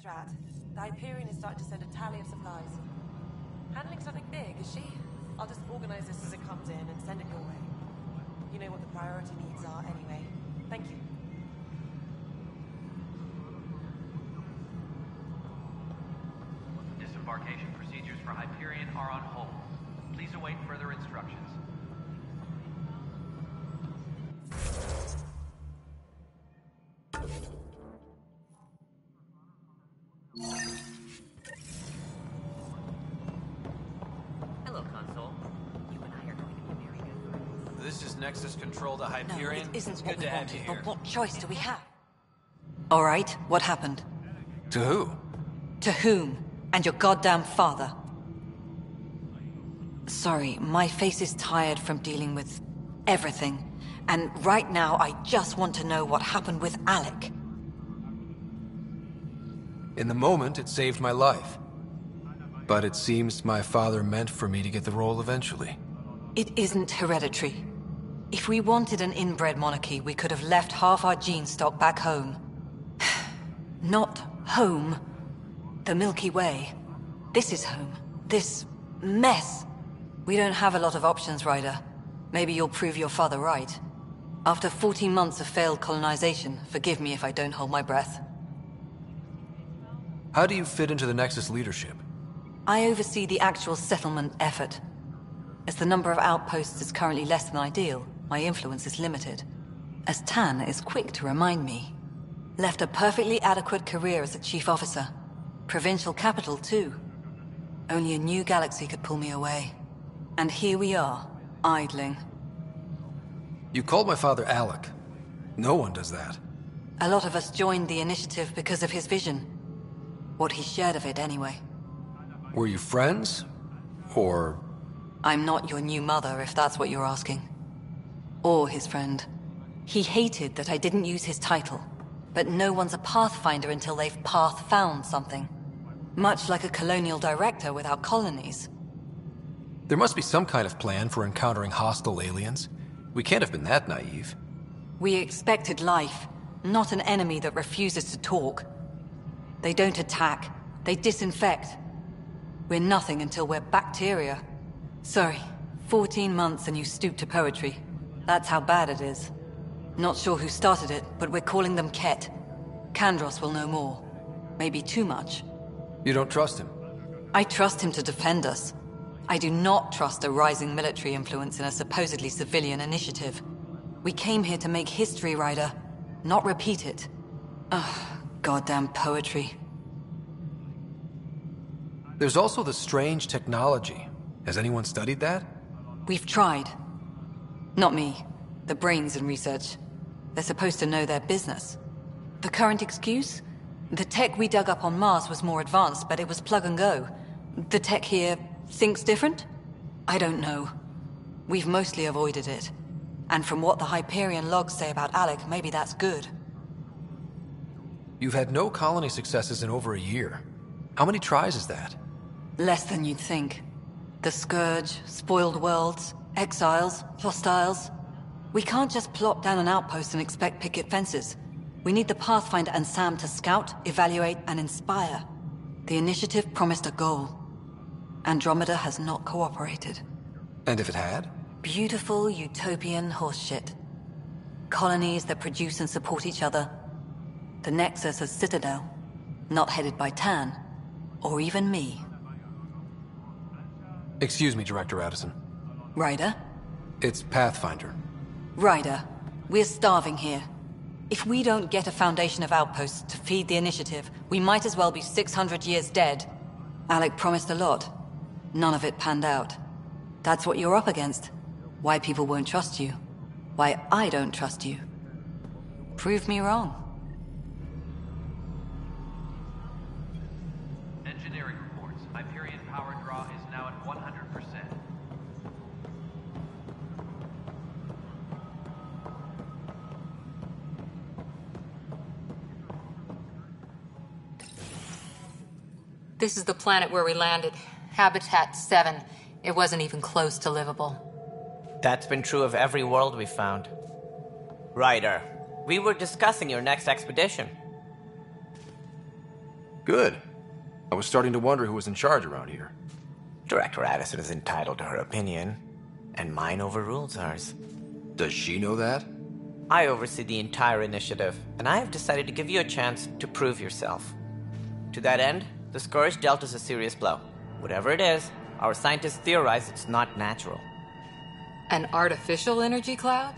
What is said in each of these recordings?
Drat, the Hyperion is starting to send a tally of supplies. Handling something big, is she? I'll just organize this as it comes in and send it your way. You know what the priority needs are anyway. Thank you. Disembarkation procedures for Hyperion are on hold. Please await further instructions. Hello, Console. You and I are going to be very good friends. This is Nexus Control to Hyperion. No, it isn't It's what good we to have you wanted, here. but what choice do we have? All right, what happened? To who? To whom? And your goddamn father. Sorry, my face is tired from dealing with everything. And right now, I just want to know what happened with Alec. In the moment, it saved my life. But it seems my father meant for me to get the role eventually. It isn't hereditary. If we wanted an inbred monarchy, we could have left half our gene stock back home. Not home. The Milky Way. This is home. This mess. We don't have a lot of options, Ryder. Maybe you'll prove your father right. After 14 months of failed colonization, forgive me if I don't hold my breath. How do you fit into the Nexus leadership? I oversee the actual settlement effort. As the number of outposts is currently less than ideal, my influence is limited. As Tan is quick to remind me. Left a perfectly adequate career as a chief officer. Provincial capital, too. Only a new galaxy could pull me away. And here we are, idling. You called my father Alec. No one does that. A lot of us joined the initiative because of his vision. What he shared of it, anyway. Were you friends? Or... I'm not your new mother, if that's what you're asking. Or his friend. He hated that I didn't use his title. But no one's a pathfinder until they've path-found something. Much like a colonial director without colonies. There must be some kind of plan for encountering hostile aliens. We can't have been that naive. We expected life, not an enemy that refuses to talk. They don't attack, they disinfect. We're nothing until we're bacteria. Sorry, 14 months and you stoop to poetry. That's how bad it is. Not sure who started it, but we're calling them Ket. Kandros will know more. Maybe too much. You don't trust him? I trust him to defend us. I do not trust a rising military influence in a supposedly civilian initiative. We came here to make history, Ryder, not repeat it. Ugh, goddamn poetry. There's also the strange technology. Has anyone studied that? We've tried. Not me. The brains in research. They're supposed to know their business. The current excuse? The tech we dug up on Mars was more advanced, but it was plug and go. The tech here thinks different? I don't know. We've mostly avoided it. And from what the Hyperion logs say about Alec, maybe that's good. You've had no colony successes in over a year. How many tries is that? Less than you'd think. The Scourge, spoiled worlds, exiles, hostiles. We can't just plop down an outpost and expect picket fences. We need the Pathfinder and Sam to scout, evaluate, and inspire. The initiative promised a goal. Andromeda has not cooperated. And if it had? Beautiful utopian horseshit. Colonies that produce and support each other. The Nexus as Citadel. Not headed by Tan. Or even me. Excuse me, Director Addison. Ryder? It's Pathfinder. Ryder, we're starving here. If we don't get a foundation of outposts to feed the initiative, we might as well be 600 years dead. Alec promised a lot. None of it panned out. That's what you're up against. Why people won't trust you. Why I don't trust you. Prove me wrong. Engineering reports. Hyperion power draw is now at 100%. This is the planet where we landed. Habitat 7. It wasn't even close to livable. That's been true of every world we found. Ryder, we were discussing your next expedition. Good. I was starting to wonder who was in charge around here. Director Addison is entitled to her opinion, and mine overrules hers. Does she know that? I oversee the entire initiative, and I have decided to give you a chance to prove yourself. To that end, the Scourge dealt us a serious blow. Whatever it is, our scientists theorize it's not natural. An artificial energy cloud?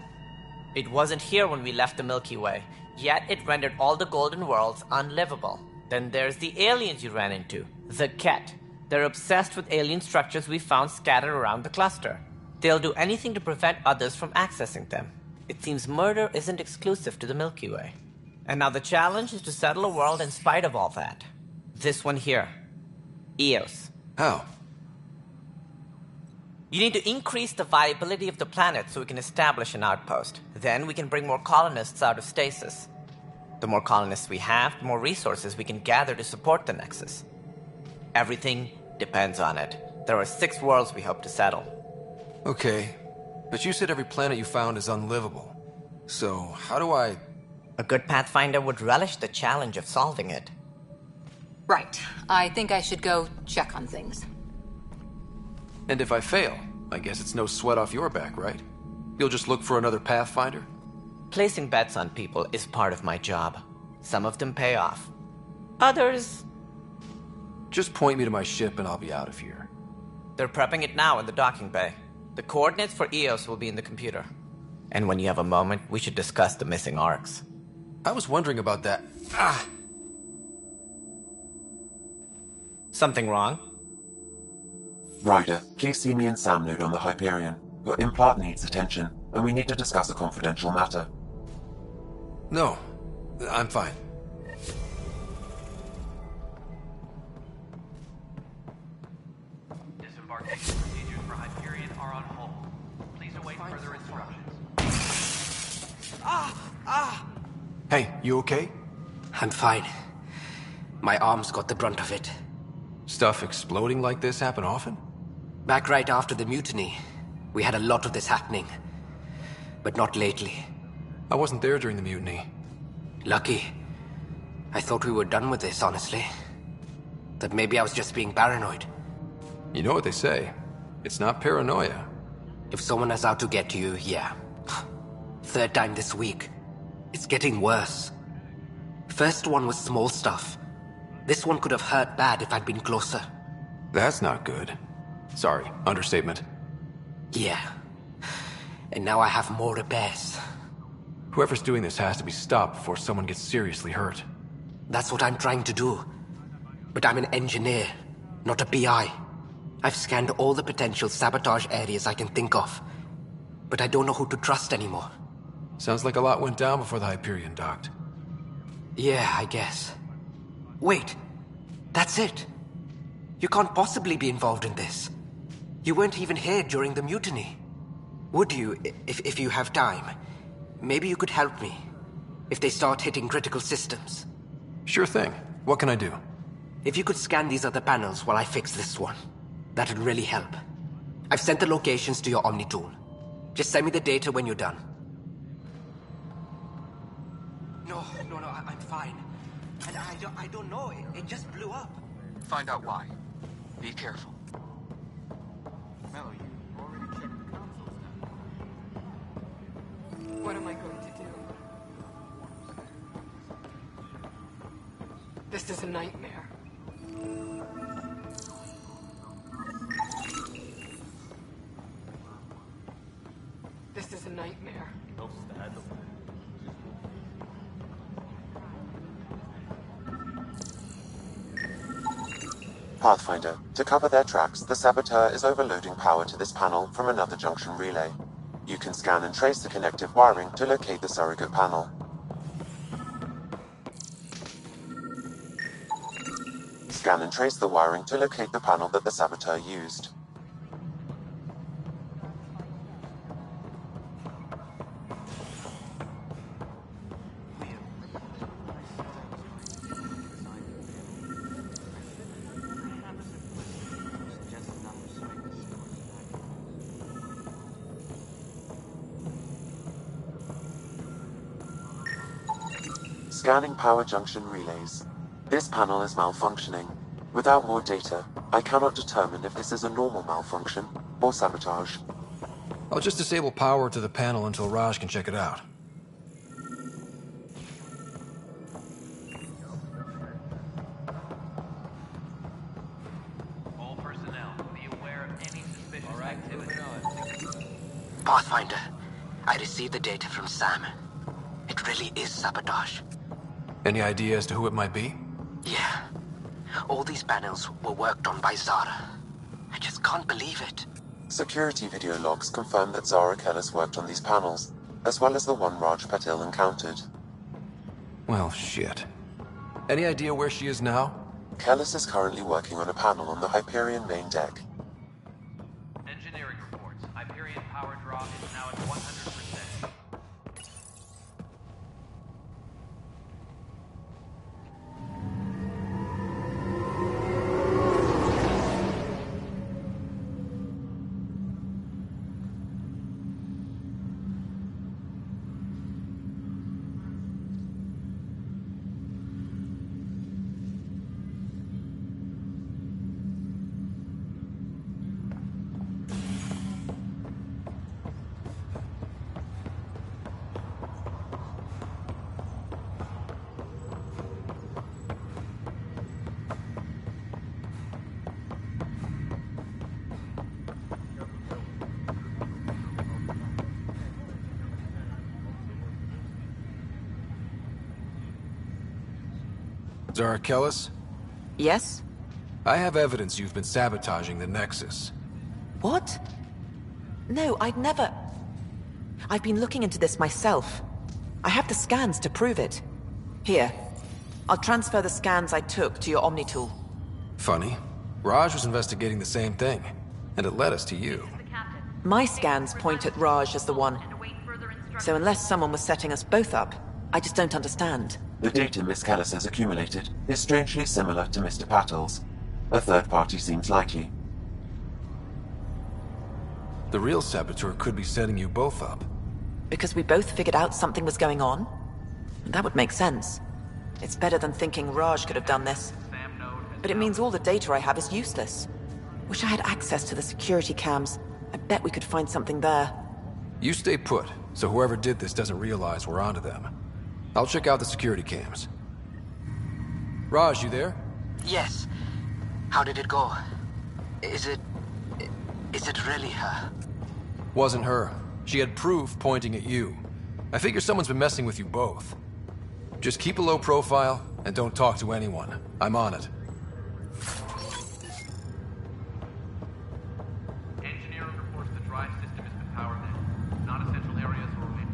It wasn't here when we left the Milky Way, yet it rendered all the golden worlds unlivable. Then there's the aliens you ran into, the Ket. They're obsessed with alien structures we found scattered around the cluster. They'll do anything to prevent others from accessing them. It seems murder isn't exclusive to the Milky Way. And now the challenge is to settle a world in spite of all that. This one here. Eos. How? You need to increase the viability of the planet so we can establish an outpost. Then we can bring more colonists out of stasis. The more colonists we have, the more resources we can gather to support the Nexus. Everything depends on it. There are 6 worlds we hope to settle. Okay, but you said every planet you found is unlivable. So, how do I... A good Pathfinder would relish the challenge of solving it. Right. I think I should go check on things. And if I fail, I guess it's no sweat off your back, right? You'll just look for another Pathfinder? Placing bets on people is part of my job. Some of them pay off. Others... Just point me to my ship and I'll be out of here. They're prepping it now in the docking bay. The coordinates for Eos will be in the computer. And when you have a moment, we should discuss the missing arcs. I was wondering about that. Ah! Something wrong? Ryder, please see me and Sam node on the Hyperion. Your implant needs attention, and we need to discuss a confidential matter. No, I'm fine. Disembarkation procedures for Hyperion are on hold. Please await further instructions. Hey, you okay? I'm fine. My arms got the brunt of it. Stuff exploding like this happen often? Back right after the mutiny, we had a lot of this happening. But not lately. I wasn't there during the mutiny. Lucky. I thought we were done with this, honestly. That maybe I was just being paranoid. You know what they say. It's not paranoia. If someone is out to get you, yeah. 3rd time this week. It's getting worse. First one was small stuff. This one could have hurt bad if I'd been closer. That's not good. Sorry, understatement. Yeah. And now I have more repairs. Whoever's doing this has to be stopped before someone gets seriously hurt. That's what I'm trying to do. But I'm an engineer, not a PI. I've scanned all the potential sabotage areas I can think of. But I don't know who to trust anymore. Sounds like a lot went down before the Hyperion docked. Yeah, I guess. Wait, that's it. You can't possibly be involved in this. You weren't even here during the mutiny. Would you, if you have time? Maybe you could help me. If they start hitting critical systems. Sure thing. What can I do? If you could scan these other panels while I fix this one, that'd really help. I've sent the locations to your Omni tool. Just send me the data when you're done. No, I'm fine. And I don't know, it just blew up. Find out why. Be careful. Mello, you already checked the consoles now. What am I going to do? This is a nightmare. This is a nightmare. Pathfinder, to cover their tracks, the saboteur is overloading power to this panel from another junction relay. You can scan and trace the connective wiring to locate the surrogate panel. Scan and trace the wiring to locate the panel that the saboteur used. Scanning power junction relays. This panel is malfunctioning. Without more data, I cannot determine if this is a normal malfunction or sabotage. I'll just disable power to the panel until Raj can check it out. All personnel, be aware of any suspicious activity. Pathfinder, I received the data from Sam. It really is sabotage. Any idea as to who it might be? Yeah. All these panels were worked on by Zara. I just can't believe it. Security video logs confirm that Zara Kellis worked on these panels, as well as the one Raj Patil encountered. Well, shit. Any idea where she is now? Kellis is currently working on a panel on the Hyperion main deck. Engineering reports. Hyperion power draw is now at 100%. Zara Kellis? Yes? I have evidence you've been sabotaging the Nexus. What? No, I'd never... I've been looking into this myself. I have the scans to prove it. Here. I'll transfer the scans I took to your Omni tool. Funny. Raj was investigating the same thing, and it led us to you. My scans point at Raj as the one. So unless someone was setting us both up, I just don't understand. The data Miss Kellis has accumulated is strangely similar to Mr. Patil's. A third party seems likely. The real saboteur could be setting you both up. Because we both figured out something was going on? That would make sense. It's better than thinking Raj could have done this. But it means all the data I have is useless. Wish I had access to the security cams. I bet we could find something there. You stay put, so whoever did this doesn't realize we're onto them. I'll check out the security cams. Raj, you there? Yes. How did it go? Is it really her? Wasn't her. She had proof pointing at you. I figure someone's been messing with you both. Just keep a low profile, and don't talk to anyone. I'm on it. Engineering reports the drive system has been powered down. Non-essential areas will remain.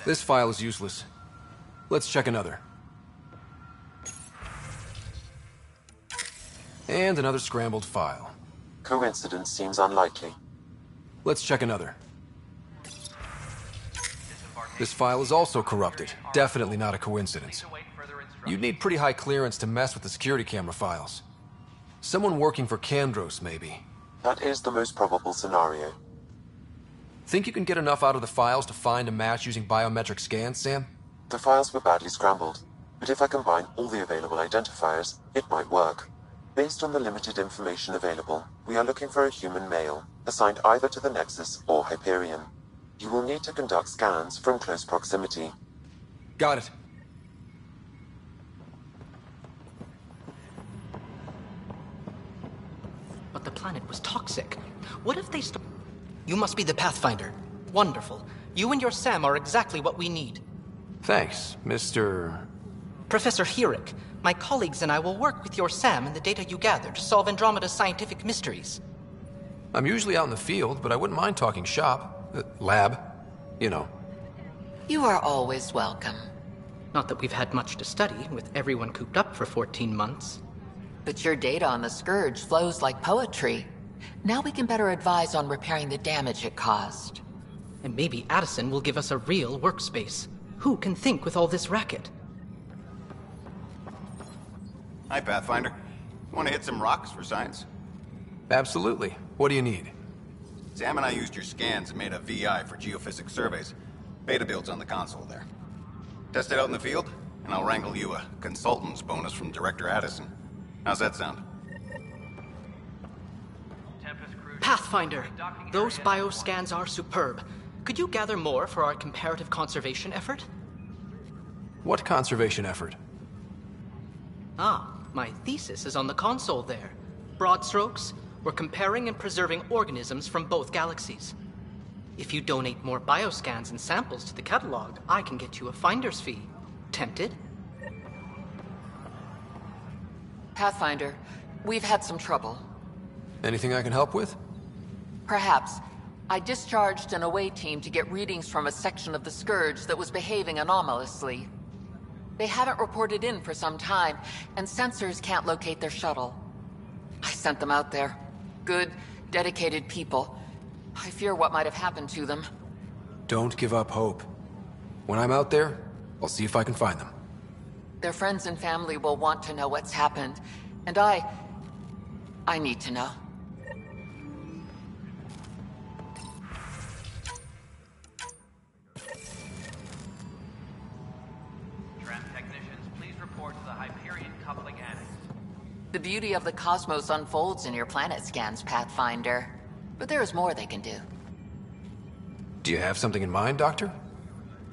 This file is useless. Let's check another. And another scrambled file. Coincidence seems unlikely. Let's check another. Disembarking This file is also corrupted. Definitely not a coincidence. You'd need pretty high clearance to mess with the security camera files. Someone working for Kandros, maybe. That is the most probable scenario. Think you can get enough out of the files to find a match using biometric scans, Sam? The files were badly scrambled, but if I combine all the available identifiers, it might work. Based on the limited information available, we are looking for a human male, assigned either to the Nexus or Hyperion. You will need to conduct scans from close proximity. Got it. But the planet was toxic. What if they You must be the Pathfinder. Wonderful. You and your Sam are exactly what we need. Thanks, Mr. Professor Herrick, my colleagues and I will work with your Sam and the data you gather to solve Andromeda's scientific mysteries. I'm usually out in the field, but I wouldn't mind talking shop. Lab. You know. You are always welcome. Not that we've had much to study, with everyone cooped up for 14 months. But your data on the Scourge flows like poetry. Now we can better advise on repairing the damage it caused. And maybe Addison will give us a real workspace. Who can think with all this racket? Hi, Pathfinder. Want to hit some rocks for science? Absolutely. What do you need? Sam and I used your scans and made a VI for geophysics surveys. Beta builds on the console there. Test it out in the field, and I'll wrangle you a consultant's bonus from Director Addison. How's that sound? Pathfinder, those bioscans are superb. Could you gather more for our comparative conservation effort? What conservation effort? Ah, my thesis is on the console there. Broad strokes, we're comparing and preserving organisms from both galaxies. If you donate more bioscans and samples to the catalog, I can get you a finder's fee. Tempted? Pathfinder, we've had some trouble. Anything I can help with? Perhaps. I discharged an away team to get readings from a section of the Scourge that was behaving anomalously. They haven't reported in for some time, and sensors can't locate their shuttle. I sent them out there. Good, dedicated people. I fear what might have happened to them. Don't give up hope. When I'm out there, I'll see if I can find them. Their friends and family will want to know what's happened, and I need to know. The beauty of the cosmos unfolds in your planet scans, Pathfinder. But there is more they can do. Do you have something in mind, Doctor?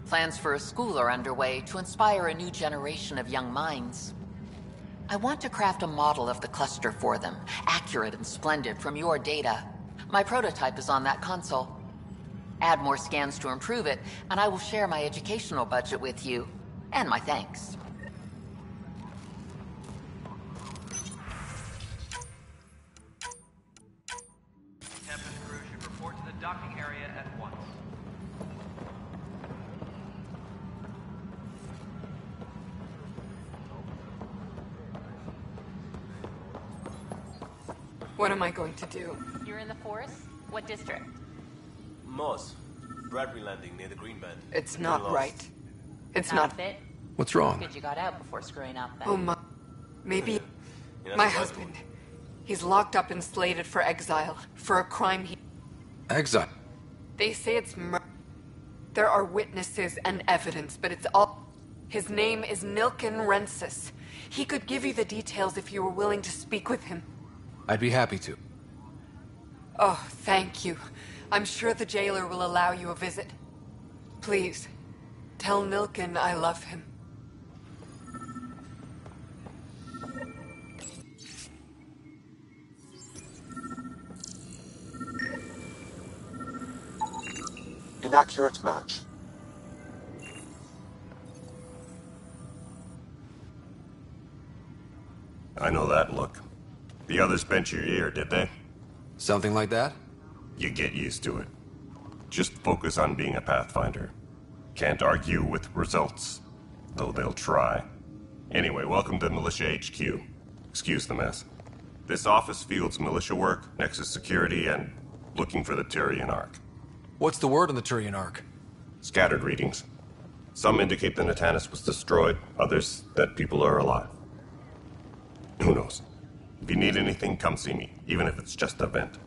Plans for a school are underway to inspire a new generation of young minds. I want to craft a model of the cluster for them, accurate and splendid from your data. My prototype is on that console. Add more scans to improve it, and I will share my educational budget with you. And my thanks. Docking area at once. What am I going to do? You're in the forest? What district? Moss. Bradbury Landing near the Green Band. It's not right. It's not. Fit? What's wrong? Good you got out before screwing up then. Oh my. Maybe. My husband. He's locked up and slated for exile for a crime he. Exile? They say it's murder. There are witnesses and evidence, but it's all... His name is Nilken Rensis. He could give you the details if you were willing to speak with him. I'd be happy to. Oh, thank you. I'm sure the jailer will allow you a visit. Please, tell Nilken I love him. Inaccurate match. I know that look. The others bent your ear, did they? Something like that? You get used to it. Just focus on being a Pathfinder. Can't argue with results, though they'll try. Anyway, welcome to Militia HQ. Excuse the mess. This office fields militia work, Nexus security, and looking for the Turian Ark. What's the word on the Turian Ark? Scattered readings. Some indicate the Natanus was destroyed, others that people are alive. Who knows? If you need anything, come see me, even if it's just a vent.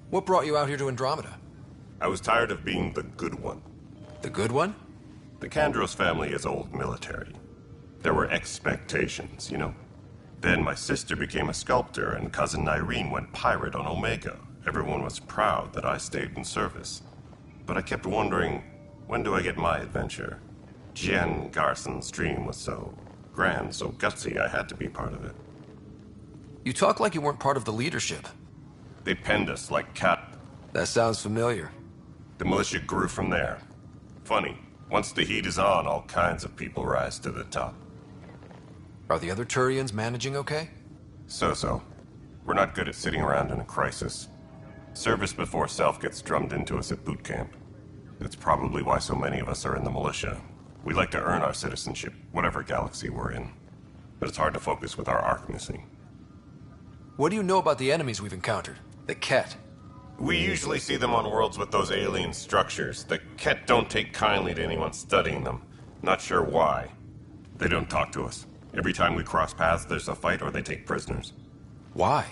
What brought you out here to Andromeda? I was tired of being the good one. The good one? The Kandros family is old military. There were expectations, you know. Then my sister became a sculptor and cousin Irene went pirate on Omega. Everyone was proud that I stayed in service. But I kept wondering, when do I get my adventure? Jen Garson's dream was so grand, so gutsy, I had to be part of it. You talk like you weren't part of the leadership. They penned us like cat. That sounds familiar. The militia grew from there. Funny, once the heat is on, all kinds of people rise to the top. Are the other Turians managing okay? So-so. We're not good at sitting around in a crisis. Service before self gets drummed into us at boot camp. That's probably why so many of us are in the militia. We like to earn our citizenship, whatever galaxy we're in. But it's hard to focus with our arc missing. What do you know about the enemies we've encountered? The Ket? We usually see them on worlds with those alien structures. The Ket don't take kindly to anyone studying them. Not sure why. They don't talk to us. Every time we cross paths, there's a fight or they take prisoners. Why?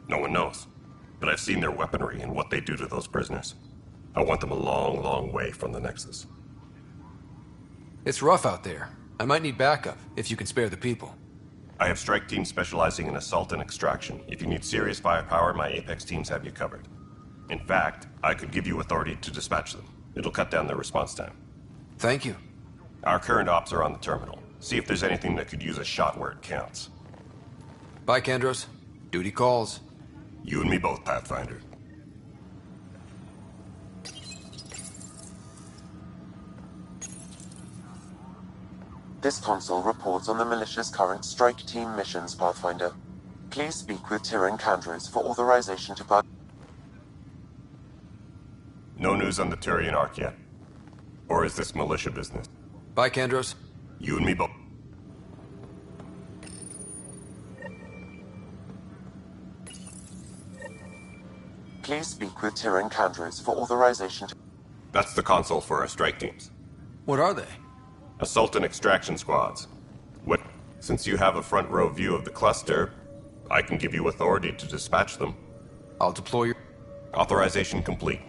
No one knows. But I've seen their weaponry and what they do to those prisoners. I want them a long, long way from the Nexus. It's rough out there. I might need backup, if you can spare the people. I have strike teams specializing in assault and extraction. If you need serious firepower, my Apex teams have you covered. In fact, I could give you authority to dispatch them. It'll cut down their response time. Thank you. Our current ops are on the terminal. See if there's anything that could use a shot where it counts. Bye, Kandros. Duty calls. You and me both, Pathfinder. This console reports on the militia's current strike team missions, Pathfinder. Please speak with Tyrion Kandros for authorization to No news on the Turian Arc yet. Or is this militia business? Bye, Kandros. You and me both. Please speak with Tyrion Kandros for authorization to... That's the console for our strike teams. What are they? Assault and extraction squads. What? Since you have a front row view of the cluster, I can give you authority to dispatch them. I'll deploy your... Authorization complete.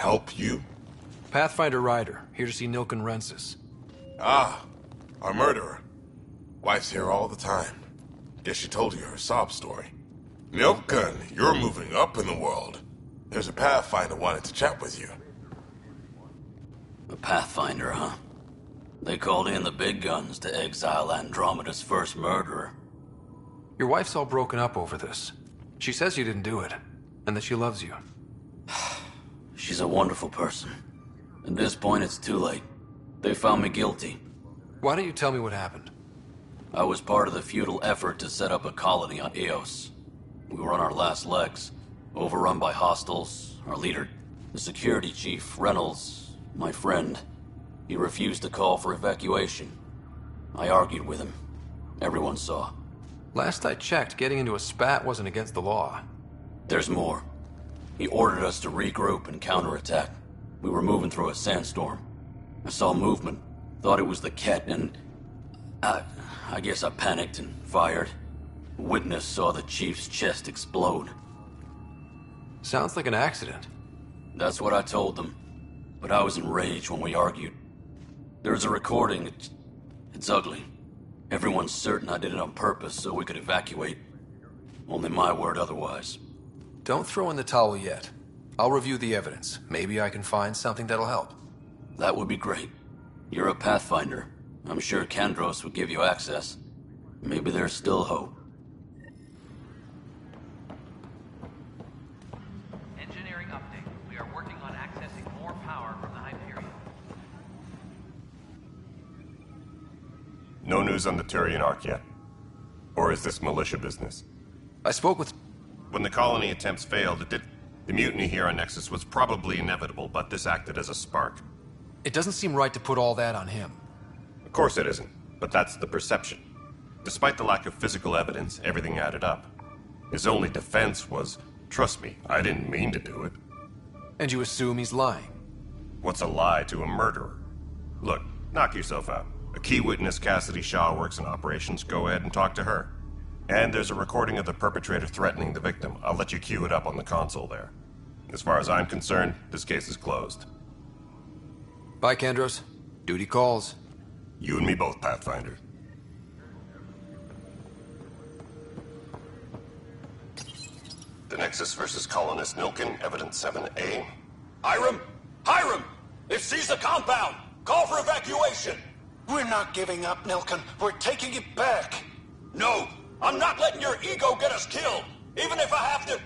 help you? Pathfinder Ryder, here to see Rensis. Ah, our murderer. Wife's here all the time. Guess she told you her sob story. Nilken, you're moving up in the world. There's a Pathfinder wanted to chat with you. A Pathfinder, huh? They called in the big guns to exile Andromeda's first murderer. Your wife's all broken up over this. She says you didn't do it, and that she loves you. She's a wonderful person. At this point, it's too late. They found me guilty. Why don't you tell me what happened? I was part of the futile effort to set up a colony on Eos. We were on our last legs, overrun by hostiles. Our leader, the security chief, Reynolds, my friend, he refused to call for evacuation. I argued with him. Everyone saw. Last I checked, getting into a spat wasn't against the law. There's more. He ordered us to regroup and counterattack. We were moving through a sandstorm. I saw movement, thought it was the Ket, and I guess I panicked and fired. A witness saw the chief's chest explode. Sounds like an accident. That's what I told them. But I was enraged when we argued. There's a recording. It's ugly. Everyone's certain I did it on purpose so we could evacuate. Only my word otherwise. Don't throw in the towel yet. I'll review the evidence. Maybe I can find something that'll help. That would be great. You're a Pathfinder. I'm sure Kandros would give you access. Maybe there's still hope. Engineering update. We are working on accessing more power from the Hyperion. No news on the Turian Ark yet? Or is this militia business? I spoke with... When the colony attempts failed, the mutiny here on Nexus was probably inevitable, but this acted as a spark. It doesn't seem right to put all that on him. Of course it isn't, but that's the perception. Despite the lack of physical evidence, everything added up. His only defense was, trust me, I didn't mean to do it. And you assume he's lying? What's a lie to a murderer? Look, knock yourself out. A key witness, Cassidy Shaw, works in operations. Go ahead and talk to her. And there's a recording of the perpetrator threatening the victim. I'll let you cue it up on the console there. As far as I'm concerned, this case is closed. Bye, Kandros. Duty calls. You and me both, Pathfinder. The Nexus versus Colonist Nilken, Evidence 7A. Hiram! Hiram! It seized the compound! Call for evacuation! We're not giving up, Nilken. We're taking it back. No! I'm not letting your ego get us killed! Even if I have to...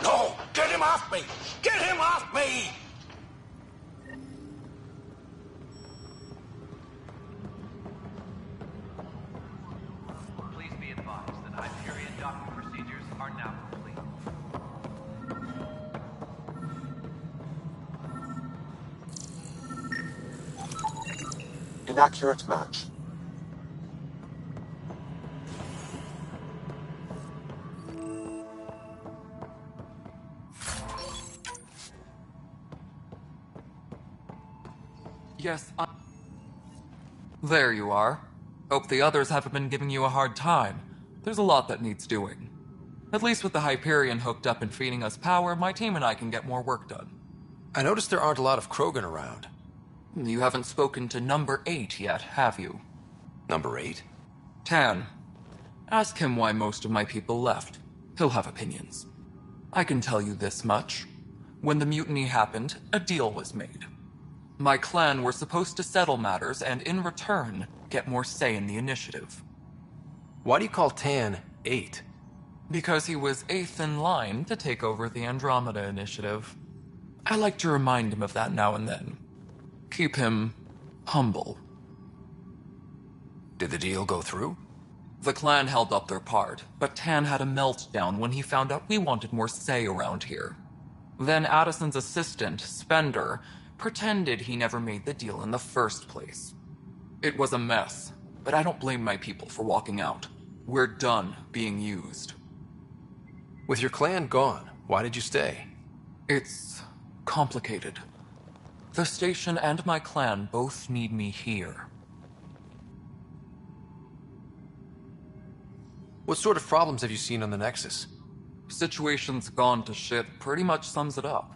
No! Get him off me! Get him off me! Please be advised that Hyperion docking procedures are now complete. Inaccurate match. Yes, There you are. Hope the others haven't been giving you a hard time. There's a lot that needs doing. At least with the Hyperion hooked up and feeding us power, my team and I can get more work done. I noticed there aren't a lot of Krogan around. You haven't spoken to number 8 yet, have you? Number 8? Tan. Ask him why most of my people left. He'll have opinions. I can tell you this much. When the mutiny happened, a deal was made. My clan were supposed to settle matters and, in return, get more say in the initiative. Why do you call Tan 8? Because he was 8th in line to take over the Andromeda initiative. I like to remind him of that now and then. Keep him humble. Did the deal go through? The clan held up their part, but Tan had a meltdown when he found out we wanted more say around here. Then Addison's assistant, Spender, pretended he never made the deal in the first place. It was a mess, but I don't blame my people for walking out. We're done being used. With your clan gone, why did you stay? It's complicated. The station and my clan both need me here. What sort of problems have you seen on the Nexus? Situation's gone to shit pretty much sums it up.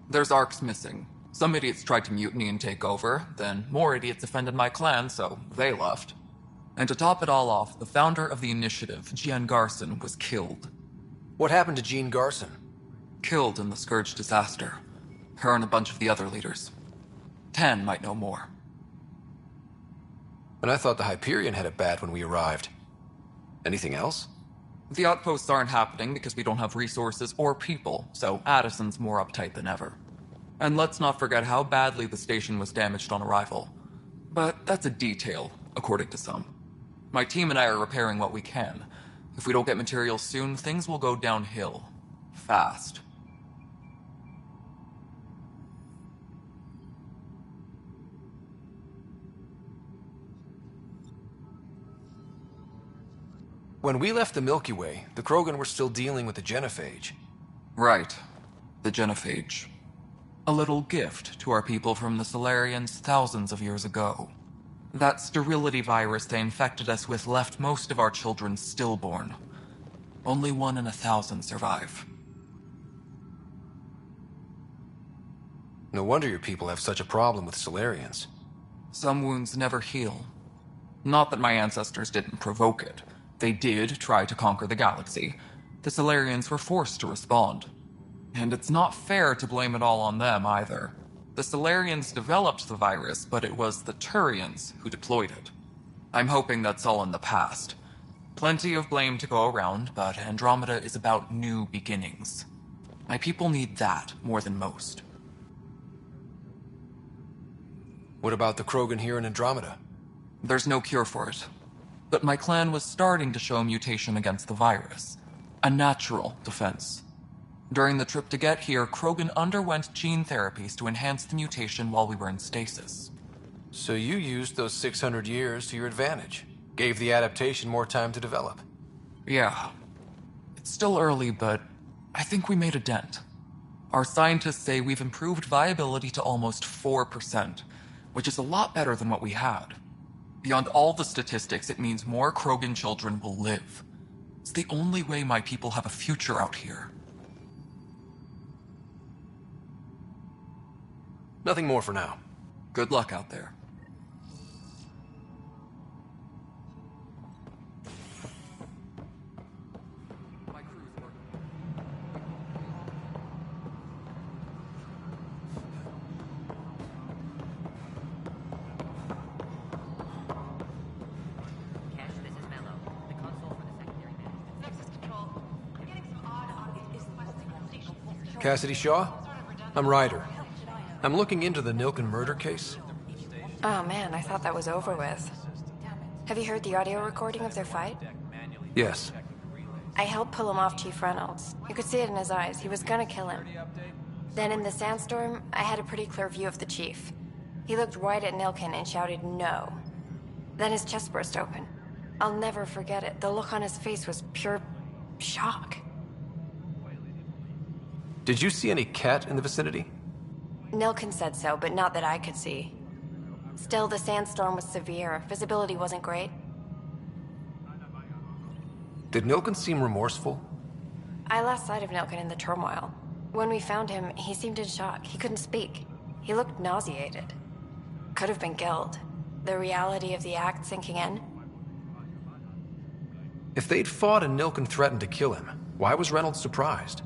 There's Arcs missing. Some idiots tried to mutiny and take over, then more idiots offended my clan, so they left. And to top it all off, the founder of the initiative, Jean Garson, was killed. What happened to Jean Garson? Killed in the Scourge disaster. Her and a bunch of the other leaders. Tan might know more. And I thought the Hyperion had it bad when we arrived. Anything else? The outposts aren't happening because we don't have resources or people, so Addison's more uptight than ever. And let's not forget how badly the station was damaged on arrival. But that's a detail, according to some. My team and I are repairing what we can. If we don't get materials soon, things will go downhill. Fast. When we left the Milky Way, the Krogan were still dealing with the genophage. Right. The genophage. A little gift to our people from the Solarians thousands of years ago. That sterility virus they infected us with left most of our children stillborn. Only 1 in 1,000 survive. No wonder your people have such a problem with Solarians. Some wounds never heal. Not that my ancestors didn't provoke it. They did try to conquer the galaxy. The Solarians were forced to respond. And it's not fair to blame it all on them, either. The Solarians developed the virus, but it was the Turians who deployed it. I'm hoping that's all in the past. Plenty of blame to go around, but Andromeda is about new beginnings. My people need that more than most. What about the Krogan here in Andromeda? There's no cure for it. But my clan was starting to show mutation against the virus. A natural defense. During the trip to get here, Krogan underwent gene therapies to enhance the mutation while we were in stasis. So you used those 600 years to your advantage. Gave the adaptation more time to develop. Yeah. It's still early, but I think we made a dent. Our scientists say we've improved viability to almost 4%, which is a lot better than what we had. Beyond all the statistics, it means more Krogan children will live. It's the only way my people have a future out here. Nothing more for now. Good luck out there. Cassidy Shaw? I'm Ryder. I'm looking into the Nilken murder case. Oh man, I thought that was over with. Have you heard the audio recording of their fight? Yes. I helped pull him off Chief Reynolds. You could see it in his eyes. He was gonna kill him. Then in the sandstorm, I had a pretty clear view of the Chief. He looked right at Nilken and shouted no. Then his chest burst open. I'll never forget it. The look on his face was pure shock. Did you see any cat in the vicinity? Nilken said so, but not that I could see. Still, the sandstorm was severe. Visibility wasn't great. Did Nilken seem remorseful? I lost sight of Nilken in the turmoil. When we found him, he seemed in shock. He couldn't speak. He looked nauseated. Could have been guilt. The reality of the act sinking in. If they'd fought and Nilken threatened to kill him, why was Reynolds surprised?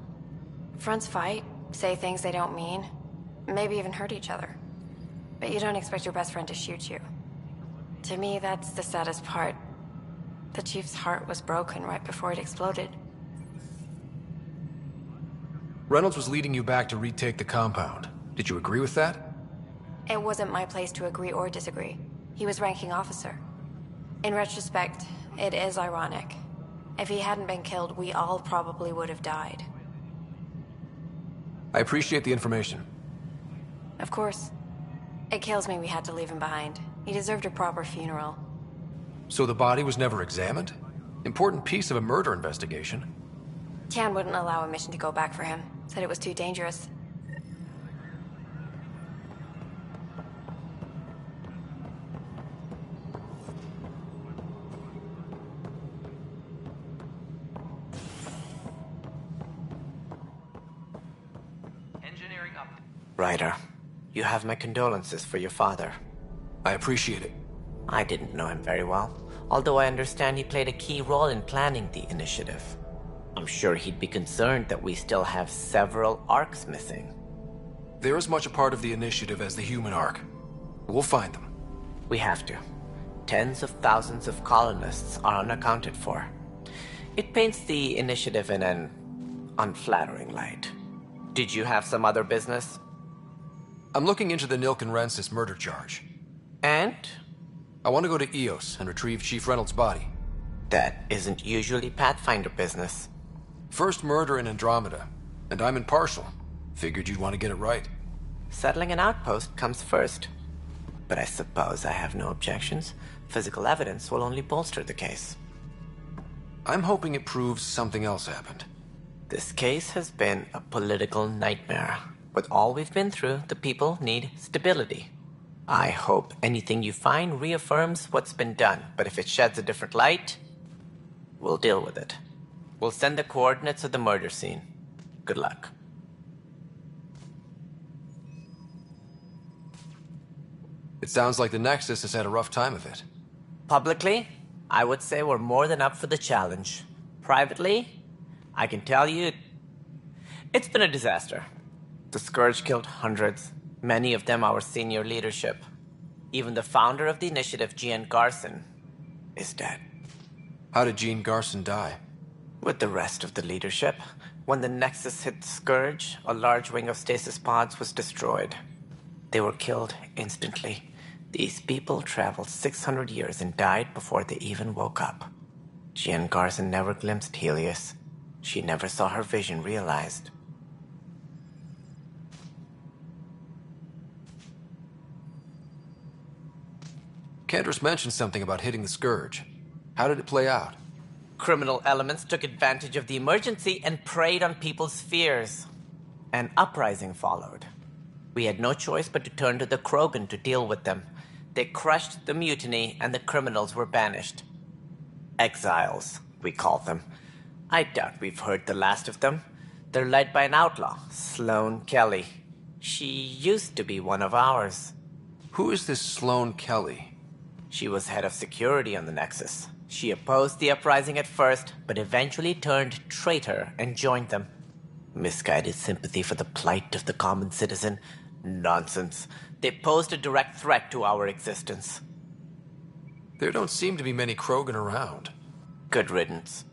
Fronts fight, say things they don't mean, maybe even hurt each other. But you don't expect your best friend to shoot you. To me, that's the saddest part. The Chief's heart was broken right before it exploded. Reynolds was leading you back to retake the compound. Did you agree with that? It wasn't my place to agree or disagree. He was ranking officer. In retrospect, it is ironic. If he hadn't been killed, we all probably would have died. I appreciate the information. Of course. It kills me we had to leave him behind. He deserved a proper funeral. So the body was never examined? Important piece of a murder investigation. Tian wouldn't allow a mission to go back for him. Said it was too dangerous. engineering update. Ryder, you have my condolences for your father. I appreciate it. I didn't know him very well, although I understand he played a key role in planning the initiative. I'm sure he'd be concerned that we still have several arcs missing. They're as much a part of the initiative as the human arc. We'll find them. We have to. Tens of thousands of colonists are unaccounted for. It paints the initiative in an unflattering light. Did you have some other business? I'm looking into the Nilkenrensis murder charge. And? I want to go to Eos and retrieve Chief Reynolds' body. That isn't usually Pathfinder business. First murder in Andromeda, and I'm impartial. Figured you'd want to get it right. Settling an outpost comes first. But I suppose I have no objections. Physical evidence will only bolster the case. I'm hoping it proves something else happened. This case has been a political nightmare. With all we've been through, the people need stability. I hope anything you find reaffirms what's been done, but if it sheds a different light, we'll deal with it. We'll send the coordinates of the murder scene. Good luck. It sounds like the Nexus has had a rough time of it. Publicly, I would say we're more than up for the challenge. Privately, I can tell you, it's been a disaster. The Scourge killed hundreds, many of them our senior leadership. Even the founder of the initiative, Jean Garson, is dead. How did Jean Garson die? With the rest of the leadership. When the Nexus hit the Scourge, a large wing of stasis pods was destroyed. They were killed instantly. These people traveled 600 years and died before they even woke up. Jean Garson never glimpsed Helios. She never saw her vision realized. Cantor's mentioned something about hitting the Scourge. How did it play out? Criminal elements took advantage of the emergency and preyed on people's fears. An uprising followed. We had no choice but to turn to the Krogan to deal with them. They crushed the mutiny and the criminals were banished. Exiles, we call them. I doubt we've heard the last of them. They're led by an outlaw, Sloane Kelly. She used to be one of ours. Who is this Sloane Kelly? She was head of security on the Nexus. She opposed the uprising at first, but eventually turned traitor and joined them. Misguided sympathy for the plight of the common citizen? Nonsense. They posed a direct threat to our existence. There don't seem to be many Krogan around. Good riddance.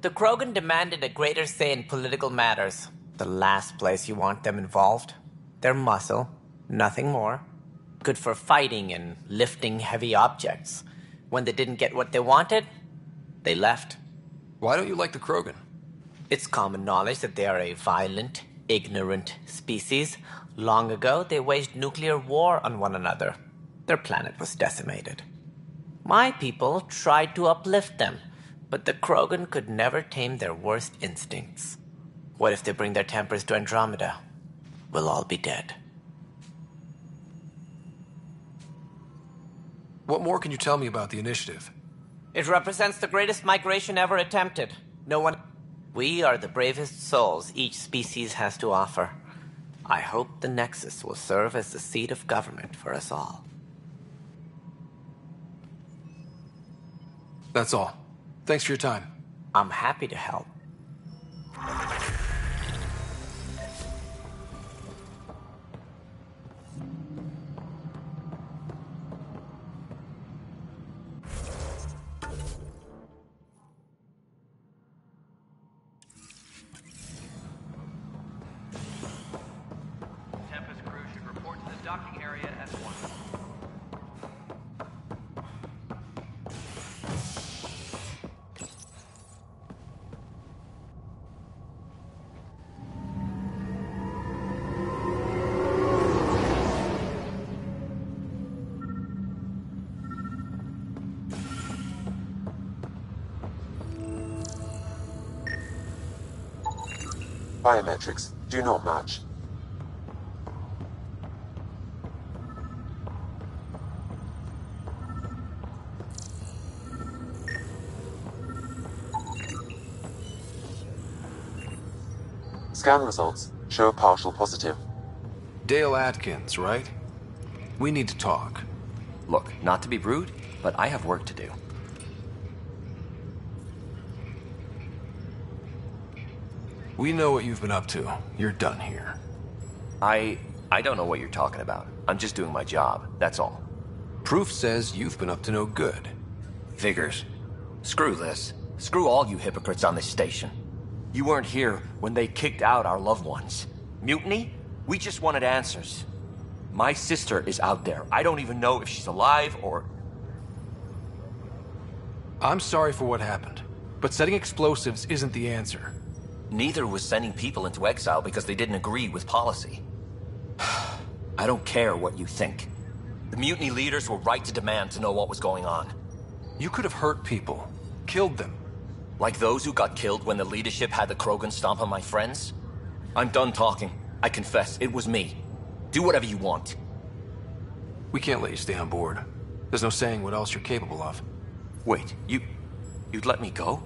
The Krogan demanded a greater say in political matters. The last place you want them involved. They're muscle, nothing more. Good for fighting and lifting heavy objects. When they didn't get what they wanted, they left. Why don't you like the Krogan? It's common knowledge that they are a violent, ignorant species. Long ago, they waged nuclear war on one another. Their planet was decimated. My people tried to uplift them, but the Krogan could never tame their worst instincts. What if they bring their tempers to Andromeda? We'll all be dead. What more can you tell me about the initiative? It represents the greatest migration ever attempted. No one... We are the bravest souls each species has to offer. I hope the Nexus will serve as the seat of government for us all. That's all. Thanks for your time. I'm happy to help. Tempest crew should report to the docking area at once. Biometrics do not match. Scan results Show a partial positive. Dale Atkins, right? We need to talk. Look, not to be rude, but I have work to do. We know what you've been up to. You're done here. I don't know what you're talking about. I'm just doing my job, that's all. Proof says you've been up to no good. Figures. Screw this. Screw all you hypocrites on this station. You weren't here when they kicked out our loved ones. Mutiny? We just wanted answers. My sister is out there. I don't even know if she's alive or... I'm sorry for what happened, but setting explosives isn't the answer. Neither was sending people into exile because they didn't agree with policy. I don't care what you think. The mutiny leaders were right to demand to know what was going on. You could have hurt people, killed them. Like those who got killed when the leadership had the Krogan stomp on my friends? I'm done talking. I confess, it was me. Do whatever you want. We can't let you stay on board. There's no saying what else you're capable of. Wait, you'd let me go?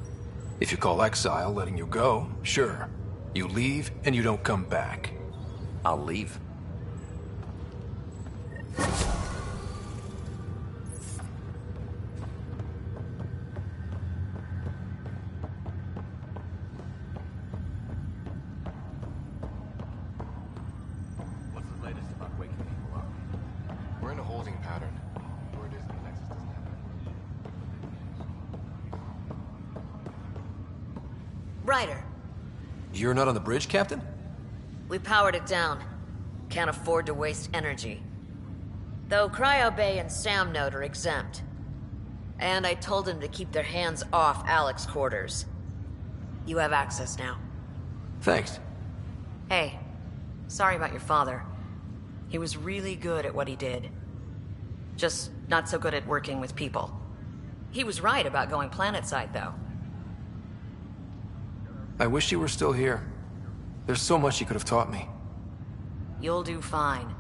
If you call exile letting you go, sure. You leave and you don't come back. I'll leave. What's the latest about waking people up? We're in a holding pattern. Word is the Nexus doesn't have Ryder, You're not on the bridge, Captain? we powered it down. Can't afford to waste energy. Though Cryo Bay and Sam Node are exempt. And I told them to keep their hands off Alec's quarters. You have access now. Thanks. Hey, sorry about your father. He was really good at what he did. Just not so good at working with people. He was right about going planetside, though. I wish you were still here. There's so much you could have taught me. You'll do fine.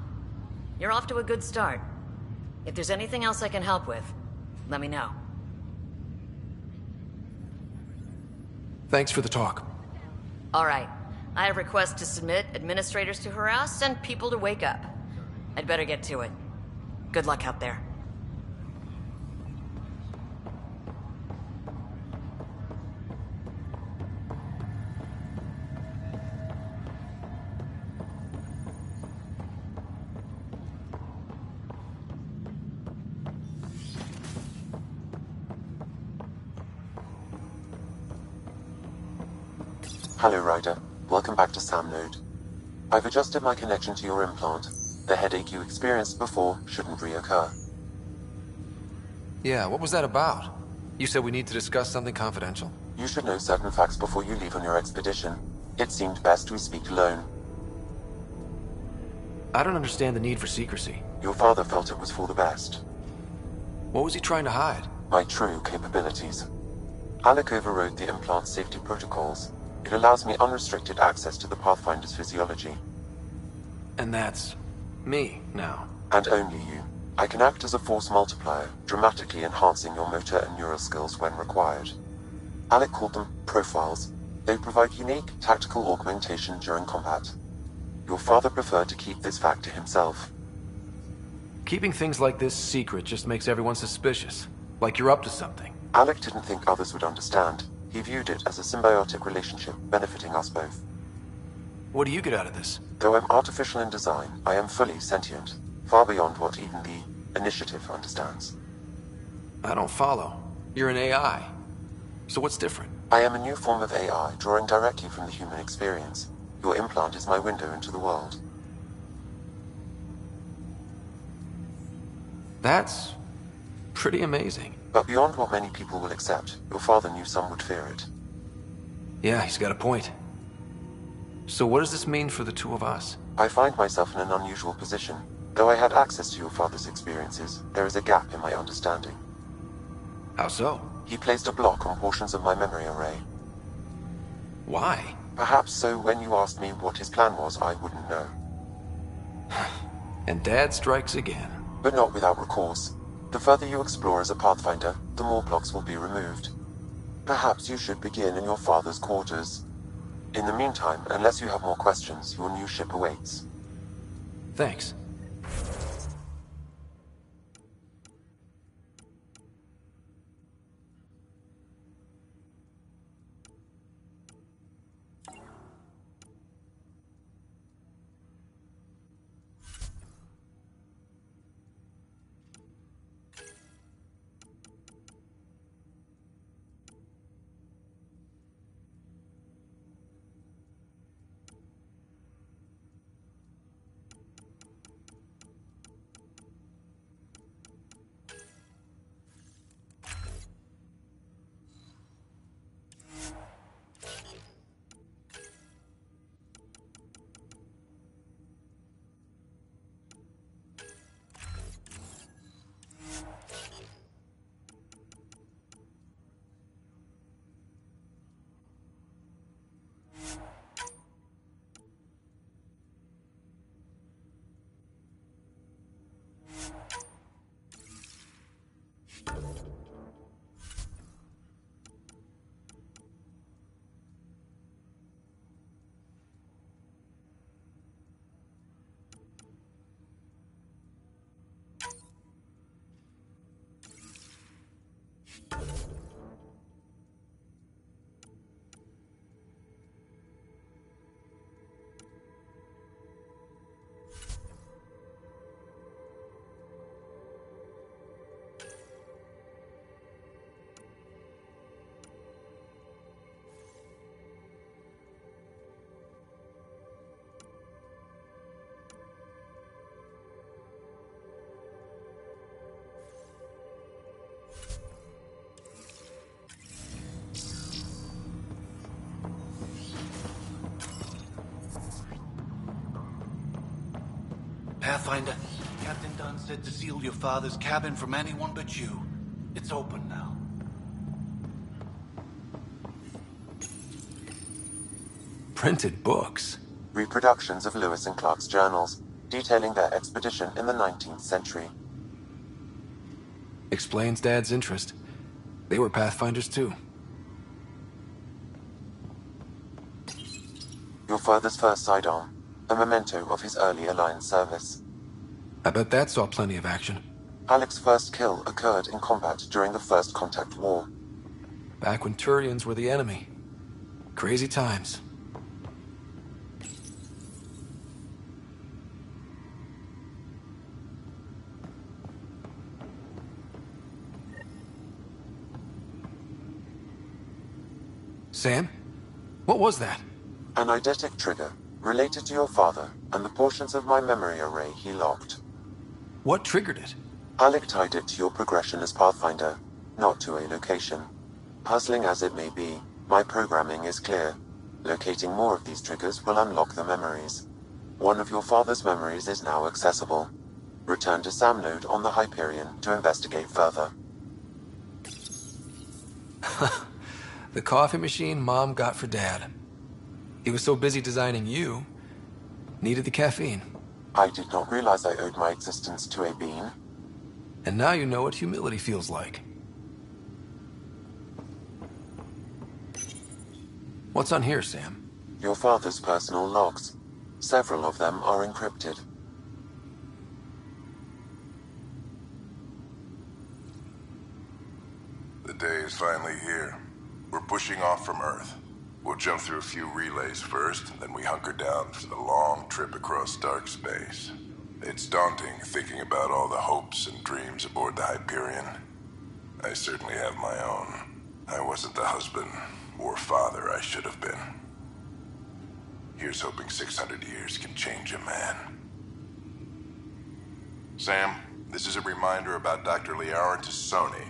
You're off to a good start. If there's anything else I can help with, let me know. Thanks for the talk. All right. I have requests to submit, administrators to harass, and people to wake up. I'd better get to it. Good luck out there. Hello, Ryder. Welcome back to Sam Node. I've adjusted my connection to your implant. The headache you experienced before shouldn't reoccur. Yeah, what was that about? You said we need to discuss something confidential. You should know certain facts before you leave on your expedition. It seemed best we speak alone. I don't understand the need for secrecy. Your father felt it was for the best. What was he trying to hide? My true capabilities. Alec overrode the implant's safety protocols. It allows me unrestricted access to the Pathfinder's physiology. And that's me now. And only you. I can act as a force multiplier, dramatically enhancing your motor and neural skills when required. Alec called them profiles. They provide unique tactical augmentation during combat. Your father preferred to keep this fact to himself. Keeping things like this secret just makes everyone suspicious. Like you're up to something. Alec didn't think others would understand. He viewed it as a symbiotic relationship, benefiting us both. What do you get out of this? Though I'm artificial in design, I am fully sentient, far beyond what even the Initiative understands. I don't follow. You're an AI. So what's different? I am a new form of AI, drawing directly from the human experience. Your implant is my window into the world. That's pretty amazing. But beyond what many people will accept, your father knew some would fear it. Yeah, he's got a point. So what does this mean for the two of us? I find myself in an unusual position. Though I had access to your father's experiences, there is a gap in my understanding. How so? He placed a block on portions of my memory array. Why? Perhaps so when you asked me what his plan was, I wouldn't know. And Dad strikes again. But not without recourse. The further you explore as a Pathfinder, the more blocks will be removed. Perhaps you should begin in your father's quarters. In the meantime, unless you have more questions, your new ship awaits. Thanks. Pathfinder, Captain Dunn said to seal your father's cabin from anyone but you. It's open now. Printed books. Reproductions of Lewis and Clark's journals, detailing their expedition in the 19th century. Explains Dad's interest. They were Pathfinders too. Your father's first sidearm, a memento of his early Alliance service. I bet that saw plenty of action. Alec's first kill occurred in combat during the First Contact War. Back when Turians were the enemy. Crazy times. Sam? What was that? An eidetic trigger, related to your father, and the portions of my memory array he locked. What triggered it? Alec tied it to your progression as Pathfinder, not to a location. Puzzling as it may be, my programming is clear. Locating more of these triggers will unlock the memories. One of your father's memories is now accessible. Return to Sam Node on the Hyperion to investigate further. The coffee machine Mom got for Dad. He was so busy designing you, needed the caffeine. I did not realize I owed my existence to a being. And now you know what humility feels like. What's on here, Sam? Your father's personal logs. Several of them are encrypted. The day is finally here. We're pushing off from Earth. We'll jump through a few relays first, and then we hunker down for the long trip across dark space. It's daunting thinking about all the hopes and dreams aboard the Hyperion. I certainly have my own. I wasn't the husband or father I should have been. Here's hoping 600 years can change a man. Sam, this is a reminder about Dr. Trevelyan2187's.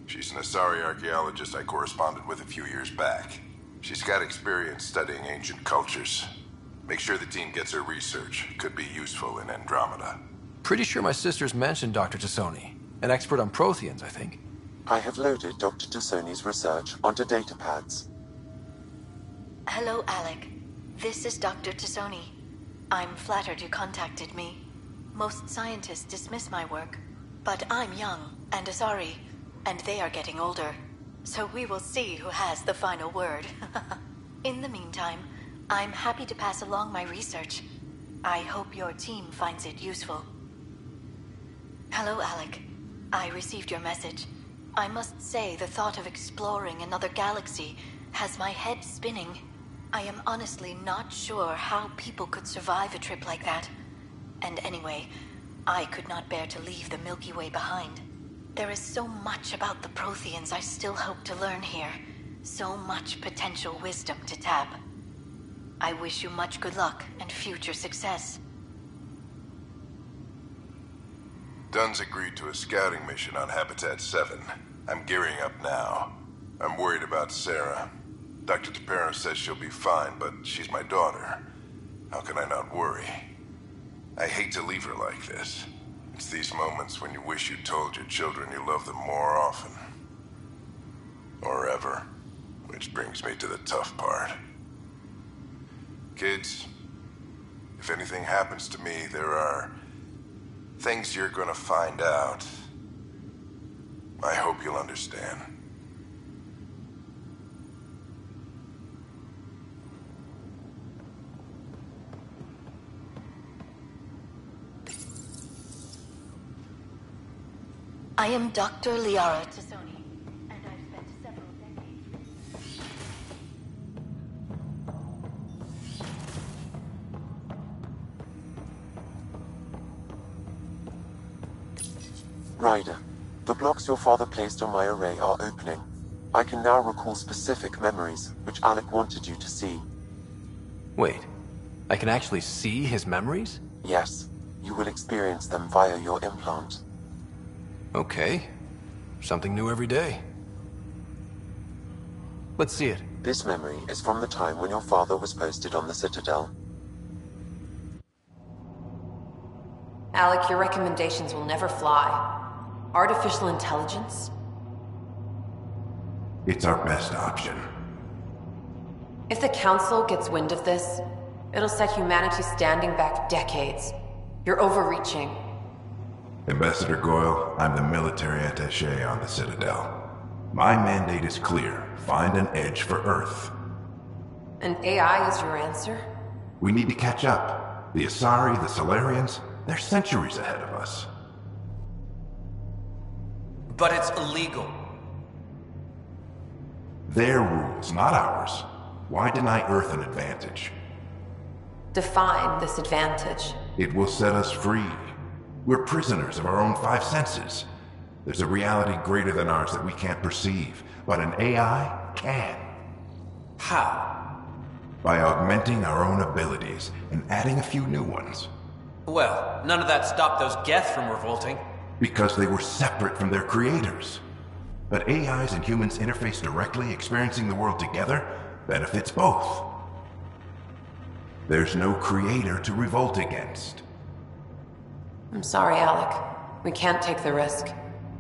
She's an Asari archaeologist I corresponded with a few years back. She's got experience studying ancient cultures. Make sure the team gets her research. Could be useful in Andromeda. Pretty sure my sisters mentioned Dr. Trevelyan, an expert on Protheans, I think. I have loaded Dr. Trevelyan's research onto datapads. Hello, Alec. This is Dr. Trevelyan. I'm flattered you contacted me. Most scientists dismiss my work, but I'm young and Asari, and they are getting older. So we will see who has the final word. In the meantime, I'm happy to pass along my research. I hope your team finds it useful. Hello, Alec. I received your message. I must say, the thought of exploring another galaxy has my head spinning. I am honestly not sure how people could survive a trip like that. And anyway, I could not bear to leave the Milky Way behind. There is so much about the Protheans I still hope to learn here. So much potential wisdom to tap. I wish you much good luck and future success. Dunn's agreed to a scouting mission on Habitat 7. I'm gearing up now. I'm worried about Sarah. Dr. Tapero says she'll be fine, but she's my daughter. How can I not worry? I hate to leave her like this. It's these moments when you wish you told your children you love them more often. Or ever. Which brings me to the tough part. Kids, if anything happens to me, there are things you're gonna find out. I hope you'll understand. I am Dr. Liara Tassoni, and I've spent several decades... Ryder, the blocks your father placed on my array are opening. I can now recall specific memories, which Alec wanted you to see. Wait, I can actually see his memories? Yes, you will experience them via your implant. Okay. Something new every day. Let's see it. This memory is from the time when your father was posted on the Citadel. Alec, your recommendations will never fly. Artificial intelligence? It's our best option. If the Council gets wind of this, it'll set humanity standing back decades. You're overreaching. Ambassador Goyle, I'm the military attaché on the Citadel. My mandate is clear. Find an edge for Earth. And AI is your answer? We need to catch up. The Asari, the Solarians, they're centuries ahead of us. But it's illegal. Their rules, not ours. Why deny Earth an advantage? Define this advantage. It will set us free. We're prisoners of our own five senses. There's a reality greater than ours that we can't perceive, but an AI can. How? By augmenting our own abilities and adding a few new ones. Well, none of that stopped those Geth from revolting. Because they were separate from their creators. But AIs and humans interface directly, experiencing the world together, benefits both. There's no creator to revolt against. I'm sorry, Alec. We can't take the risk.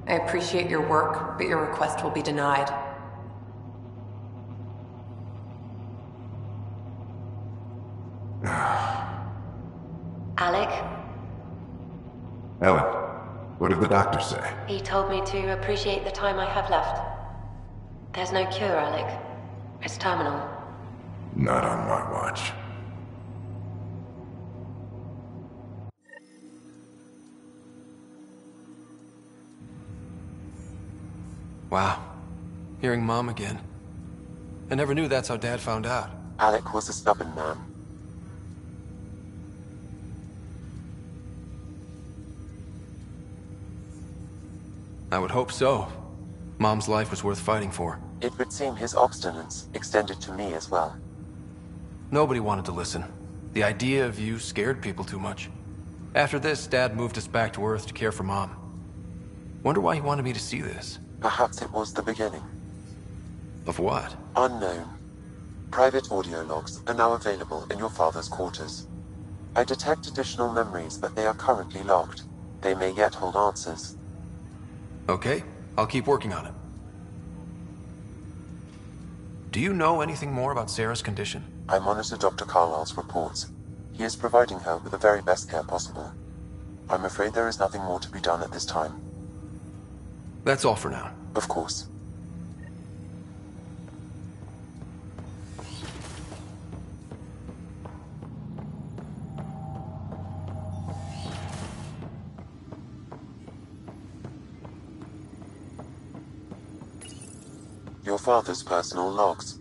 I appreciate your work, but your request will be denied. Alec? Ellen, what did the doctor say? He told me to appreciate the time I have left. There's no cure, Alec. It's terminal. Not on my watch. Wow. Hearing Mom again. I never knew that's how Dad found out. Alec was a stubborn man. I would hope so. Mom's life was worth fighting for. It would seem his obstinance extended to me as well. Nobody wanted to listen. The idea of you scared people too much. After this, Dad moved us back to Earth to care for Mom. Wonder why he wanted me to see this. Perhaps it was the beginning. Of what? Unknown. Private audio logs are now available in your father's quarters. I detect additional memories, but they are currently locked. They may yet hold answers. Okay, I'll keep working on it. Do you know anything more about Sarah's condition? I monitor Dr. Carlisle's reports. He is providing her with the very best care possible. I'm afraid there is nothing more to be done at this time. That's all for now. Of course. your father's personal logs.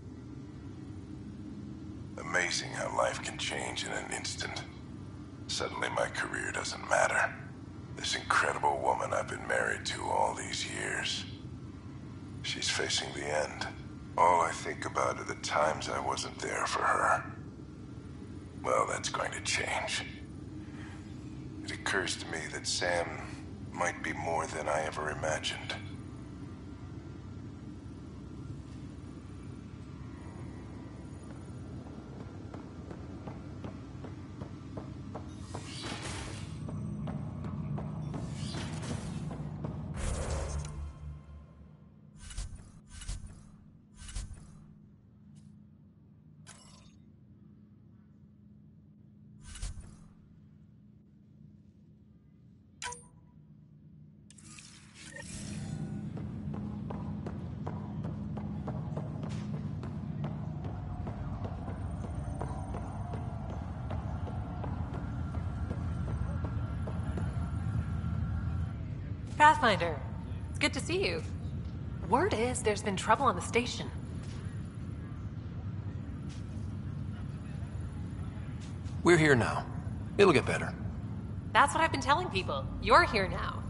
Amazing how life can change in an instant. Suddenly my career doesn't matter. This incredible woman I've been married to all these years. She's facing the end. All I think about are the times I wasn't there for her. Well, that's going to change. It occurs to me that Sam might be more than I ever imagined. Pathfinder, it's good to see you. Word is there's been trouble on the station. We're here now. It'll get better. That's what I've been telling people. You're here now.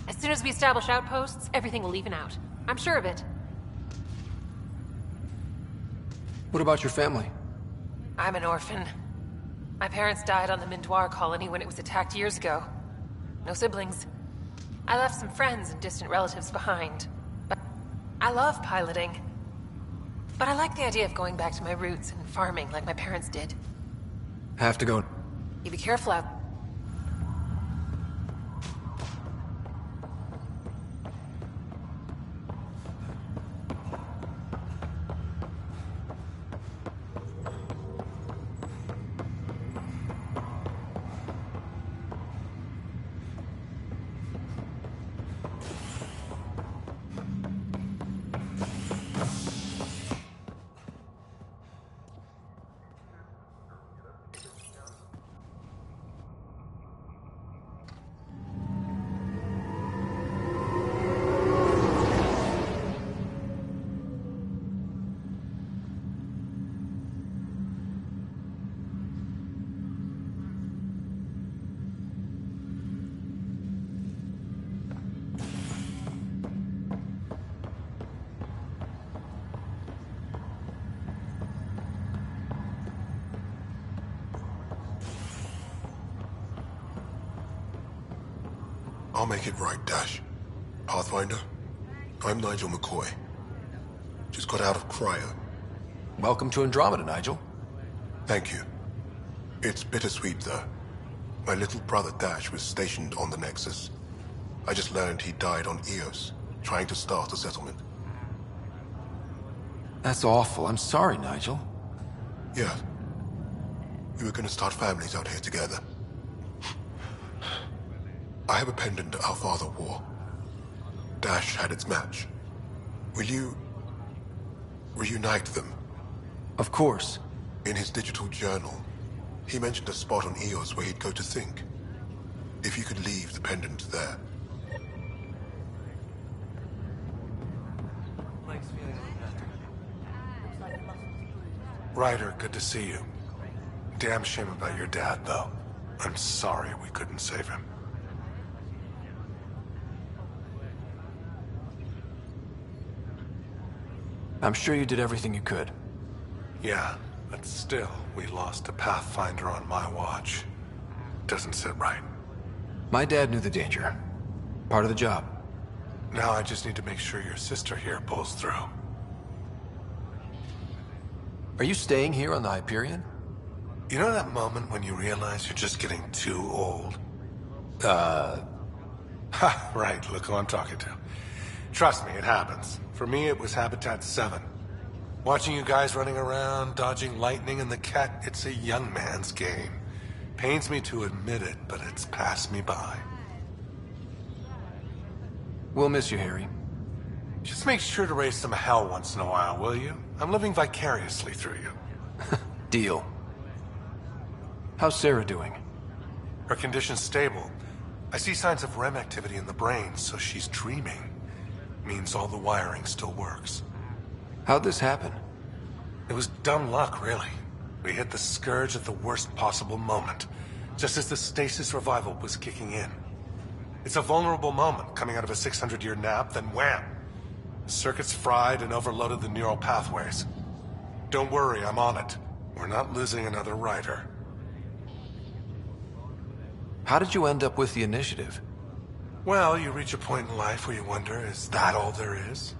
As soon as we establish outposts, everything will even out. I'm sure of it. What about your family? I'm an orphan. My parents died on the Mindoir colony when it was attacked years ago. No siblings. I left some friends and distant relatives behind. But I love piloting. But I like the idea of going back to my roots and farming like my parents did. Have to go. You be careful out. I'll make it right, Dash. Pathfinder, I'm Nigel McCoy. Just got out of cryo. Welcome to Andromeda, Nigel. Thank you. It's bittersweet, though. My little brother Dash was stationed on the Nexus. I just learned he died on Eos, trying to start a settlement. That's awful. I'm sorry, Nigel. Yeah. We were gonna start families out here together. I have a pendant our father wore. Dash had its match. Will you reunite them? Of course. In his digital journal, he mentioned a spot on Eos where he'd go to think. If you could leave the pendant there. Ryder, good to see you. Damn shame about your dad, though. I'm sorry we couldn't save him. I'm sure you did everything you could. Yeah, but still, we lost a Pathfinder on my watch. Doesn't sit right. My dad knew the danger. Part of the job. Now I just need to make sure your sister here pulls through. Are you staying here on the Hyperion? You know that moment when you realize you're just getting too old? Ha, right, look who I'm talking to. Trust me, it happens. For me, it was Habitat 7. Watching you guys running around, dodging lightning and the cat, it's a young man's game. Pains me to admit it, but it's passed me by. We'll miss you, Harry. Just make sure to raise some hell once in a while, will you? I'm living vicariously through you. Deal. How's Sarah doing? Her condition's stable. I see signs of REM activity in the brain, so she's dreaming. Means all the wiring still works. How'd this happen? It was dumb luck, really. We hit the Scourge at the worst possible moment, just as the stasis revival was kicking in. It's a vulnerable moment coming out of a 600-year nap, then wham! The circuits fried and overloaded the neural pathways. Don't worry, I'm on it. We're not losing another Ryder. How did you end up with the initiative? Well, you reach a point in life where you wonder, is that all there is?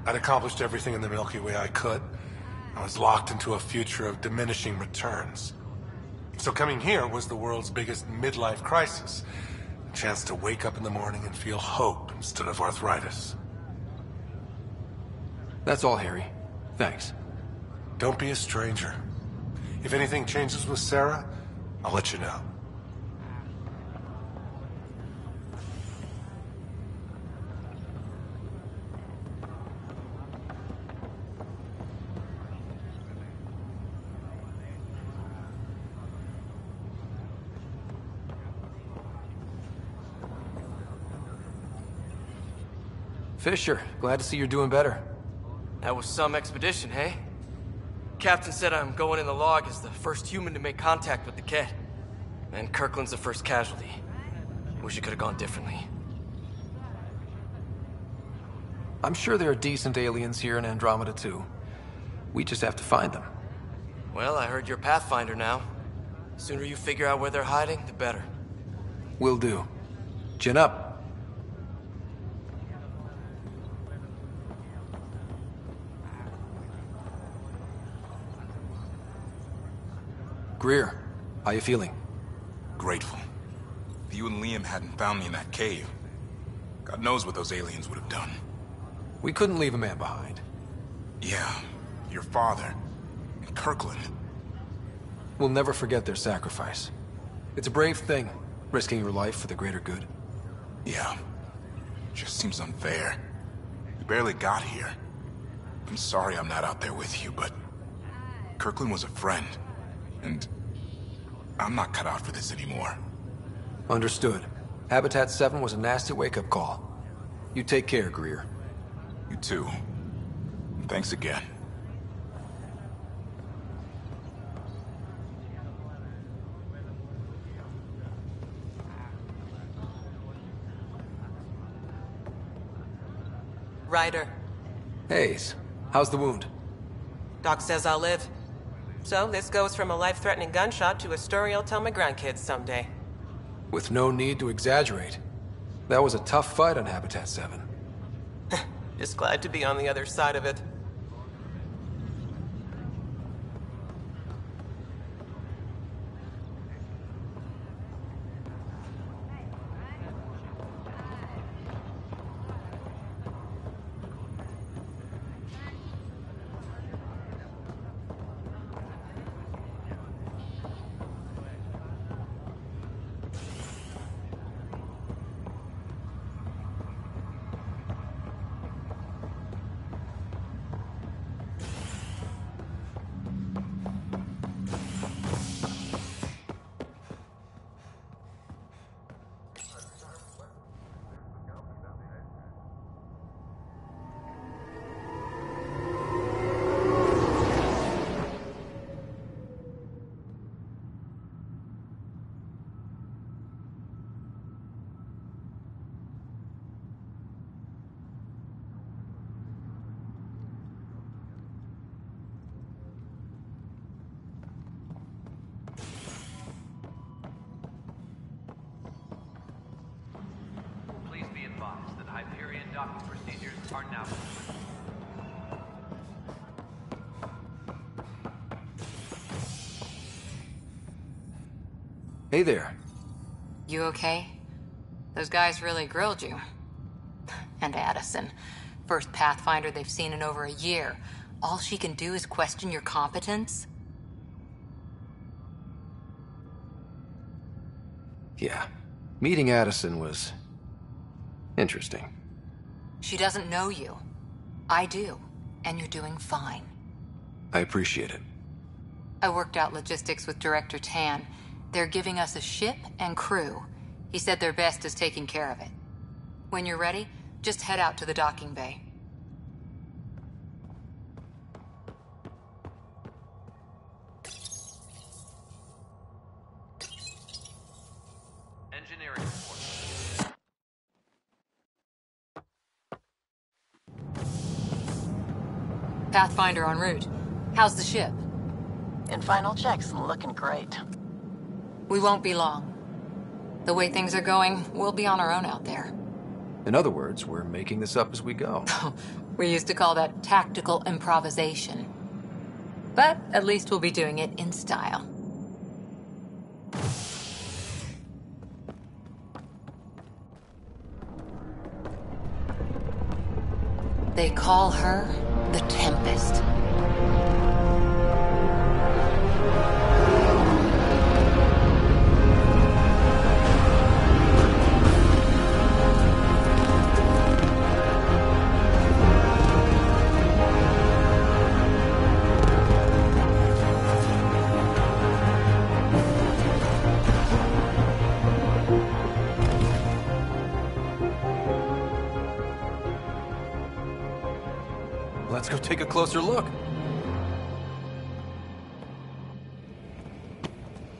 I'd accomplished everything in the Milky Way I could. I was locked into a future of diminishing returns. So coming here was the world's biggest midlife crisis. A chance to wake up in the morning and feel hope instead of arthritis. That's all, Harry. Thanks. Don't be a stranger. If anything changes with Sarah, I'll let you know. Fisher, glad to see you're doing better. That was some expedition, hey? Captain said I'm going in the log as the first human to make contact with the Ket. And Kirkland's the first casualty. Wish it could have gone differently. I'm sure there are decent aliens here in Andromeda too. We just have to find them. Well, I heard you're Pathfinder now. The sooner you figure out where they're hiding, the better. Will do. Chin up. Greer, how you feeling? Grateful. If you and Liam hadn't found me in that cave, God knows what those aliens would have done. We couldn't leave a man behind. Yeah, your father, and Kirkland. We'll never forget their sacrifice. It's a brave thing, risking your life for the greater good. Yeah, just seems unfair. We barely got here. I'm sorry I'm not out there with you, but Kirkland was a friend, and I'm not cut out for this anymore. Understood. Habitat 7 was a nasty wake-up call. You take care, Greer. You too. Thanks again. Ryder. Hayes, how's the wound? Doc says I'll live. So this goes from a life-threatening gunshot to a story I'll tell my grandkids someday. With no need to exaggerate. That was a tough fight on Habitat 7. Just glad to be on the other side of it. Docking procedures are now complete. Hey there. You okay? Those guys really grilled you. And Addison. First Pathfinder they've seen in over a year. All she can do is question your competence? Yeah. Meeting Addison was interesting. She doesn't know you. I do. And you're doing fine. I appreciate it. I worked out logistics with Director Tan. They're giving us a ship and crew. He said their best is taking care of it. When you're ready, just head out to the docking bay. Pathfinder en route. How's the ship? In final checks, looking great. We won't be long. The way things are going, we'll be on our own out there. In other words, we're making this up as we go. We used to call that tactical improvisation. But at least we'll be doing it in style. They call her the Tempest. Let's go take a closer look.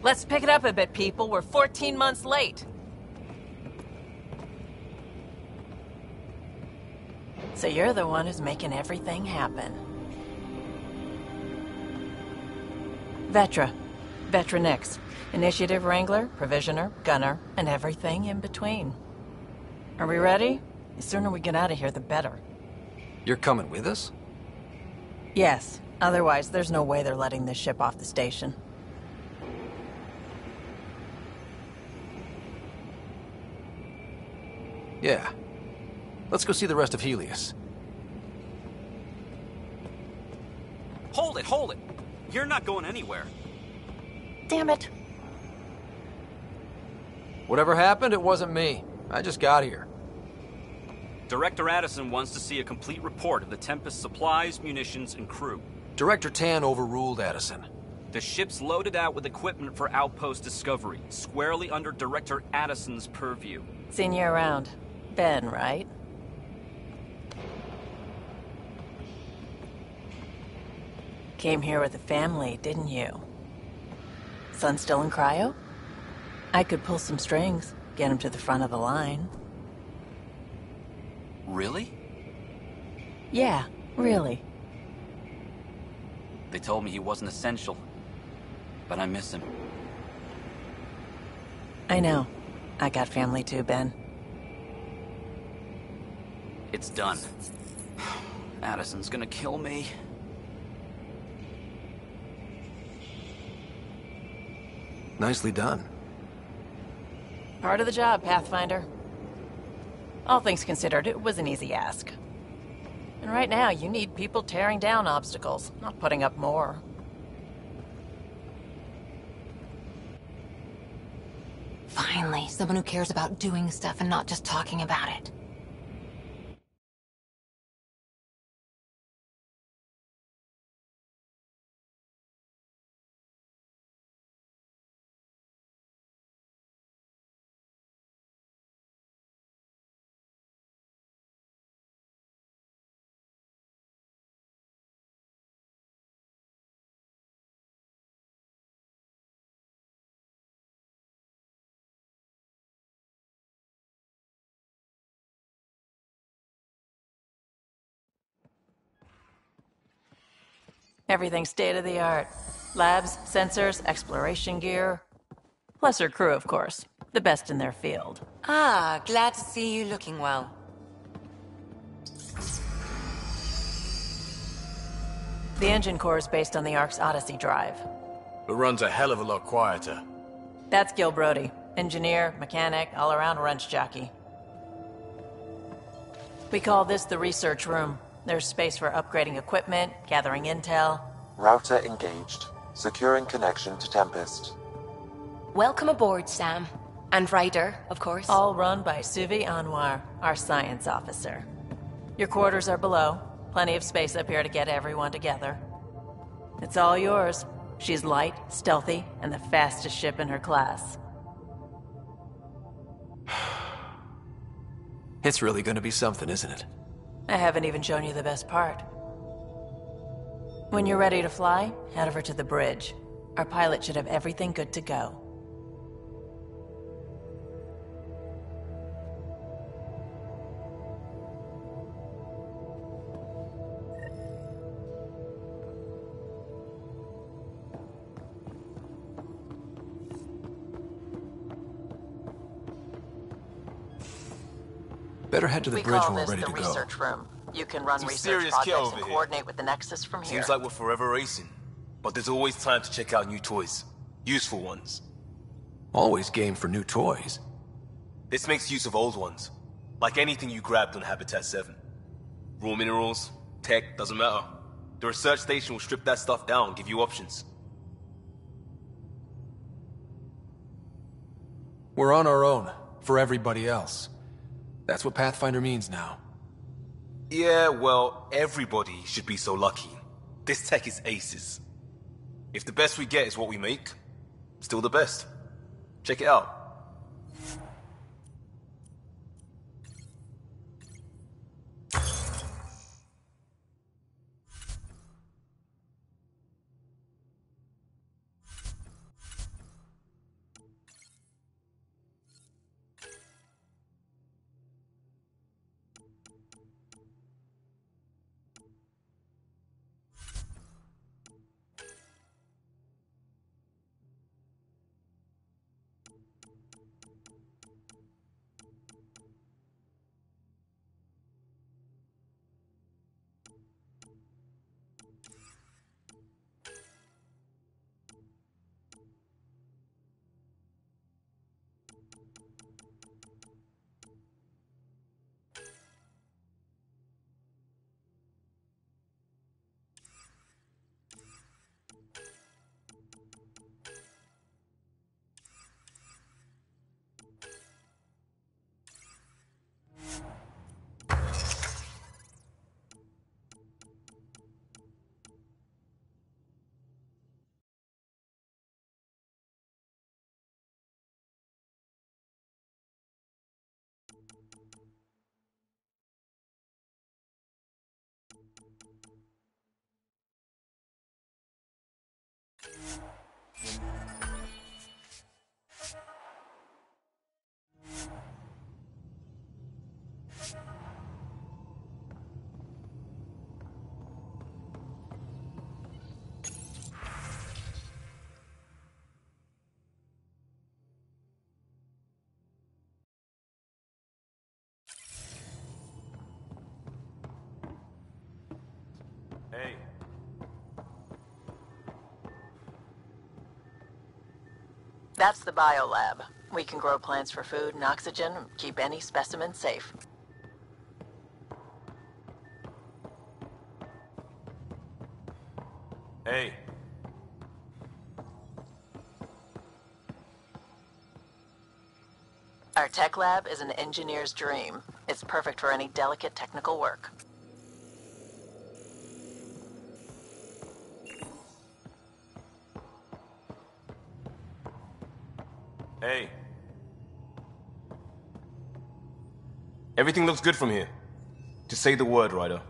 Let's pick it up a bit, people. We're 14 months late. So you're the one who's making everything happen. Vetra. Vetronix. Initiative Wrangler, Provisioner, Gunner, and everything in between. Are we ready? The sooner we get out of here, the better. You're coming with us? Yes. Otherwise, there's no way they're letting this ship off the station. Yeah. Let's go see the rest of Helios. Hold it! You're not going anywhere. Damn it. Whatever happened, it wasn't me. I just got here. Director Addison wants to see a complete report of the Tempest's supplies, munitions, and crew. Director Tan overruled Addison. The ship's loaded out with equipment for outpost discovery, squarely under Director Addison's purview. Seen you around. Ben, right? Came here with a family, didn't you? Son still in cryo? I could pull some strings, get him to the front of the line. Really? Yeah, really. They told me he wasn't essential, but I miss him. I know. I got family too, Ben. It's done. Addison's gonna kill me. Nicely done. Part of the job, Pathfinder. All things considered, it was an easy ask. And right now, you need people tearing down obstacles, not putting up more. Finally, someone who cares about doing stuff and not just talking about it. Everything state-of-the-art. Labs, sensors, exploration gear. Plus her crew, of course. The best in their field. Ah, glad to see you looking well. The engine core is based on the Ark's Odyssey drive. It runs a hell of a lot quieter. That's Gil Brody. Engineer, mechanic, all-around wrench jockey. We call this the research room. There's space for upgrading equipment, gathering intel. Router engaged. Securing connection to Tempest. Welcome aboard, Sam. And Ryder, of course. All run by Suvi Anwar, our science officer. Your quarters are below. Plenty of space up here to get everyone together. It's all yours. She's light, stealthy, and the fastest ship in her class. It's really gonna be something, isn't it? I haven't even shown you the best part. When you're ready to fly, head over to the bridge. Our pilot should have everything good to go. Better head to the We bridge call when we're this ready the to go. research room. You can run Some research serious kit projects over and here. coordinate with the Nexus from here. Seems like we're forever racing. But there's always time to check out new toys. Useful ones. Always game for new toys. This makes use of old ones. Like anything you grabbed on Habitat 7. Raw minerals, tech, doesn't matter. The research station will strip that stuff down and give you options. We're on our own, for everybody else. That's what Pathfinder means now. Yeah, well, everybody should be so lucky. This tech is aces. If the best we get is what we make, still the best. Check it out. Hey. That's the biolab. We can grow plants for food and oxygen, and keep any specimen safe. Hey. Our tech lab is an engineer's dream. It's perfect for any delicate technical work. Hey. Everything looks good from here. Just say the word, Ryder.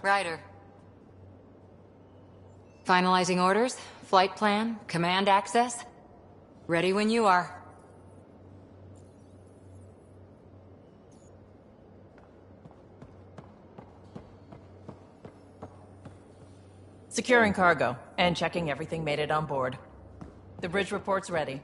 Ryder. Finalizing orders, flight plan, command access. Ready when you are. Securing cargo, and checking everything made it on board. The bridge report's ready.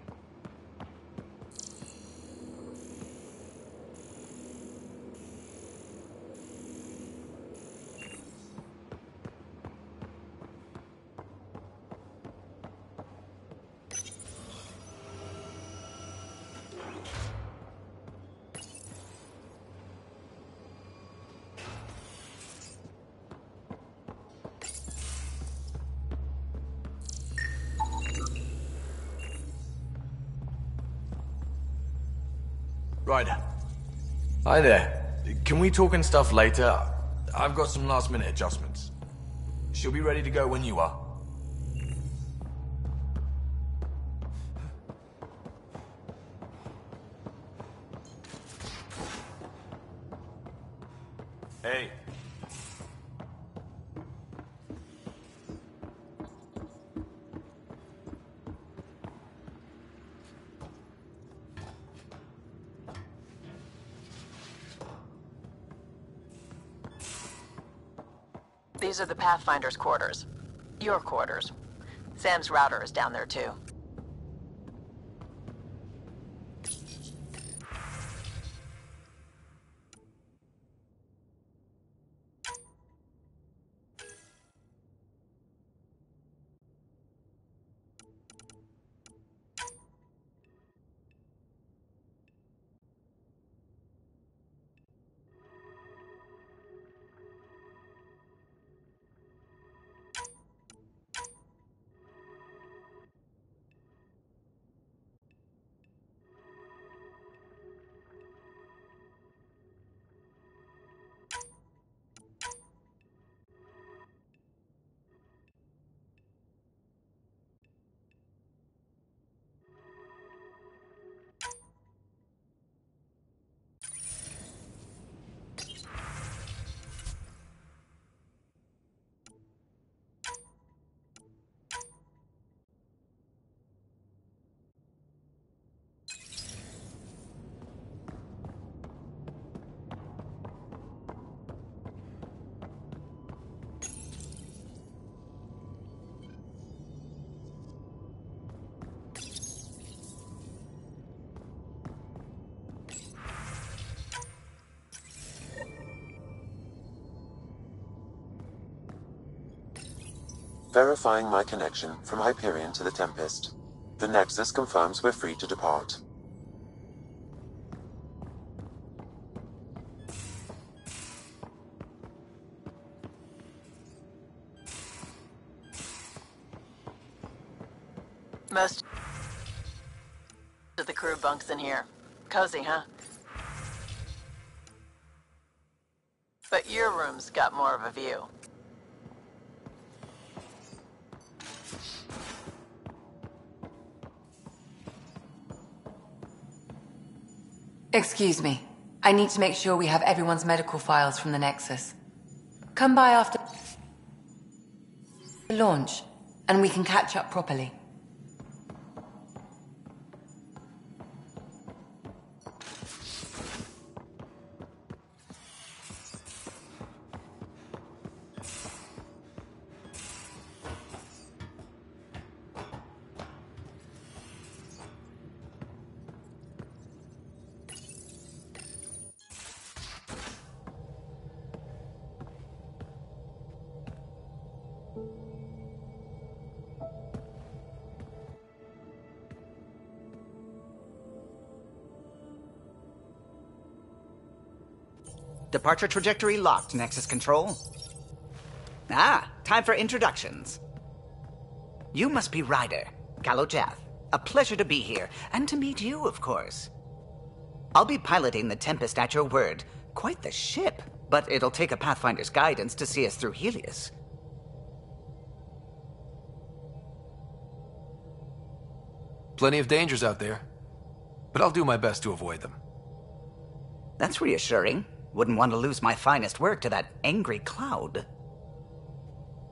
Ryder. Hi there. Can we talk and stuff later? I've got some last-minute adjustments. She'll be ready to go when you are. Hey. These are the Pathfinder's quarters. Your quarters. Sam's router is down there too. Verifying my connection from Hyperion to the Tempest. The Nexus confirms we're free to depart. Most of the crew bunks in here. Cozy, huh? But your room's got more of a view. Excuse me. I need to make sure we have everyone's medical files from the Nexus. Come by after the launch, and we can catch up properly. Departure trajectory locked, Nexus Control. Time for introductions. You must be Ryder, Kalojath. A pleasure to be here, and to meet you, of course. I'll be piloting the Tempest at your word. Quite the ship, but it'll take a Pathfinder's guidance to see us through Helios. Plenty of dangers out there, but I'll do my best to avoid them. That's reassuring. Wouldn't want to lose my finest work to that angry cloud.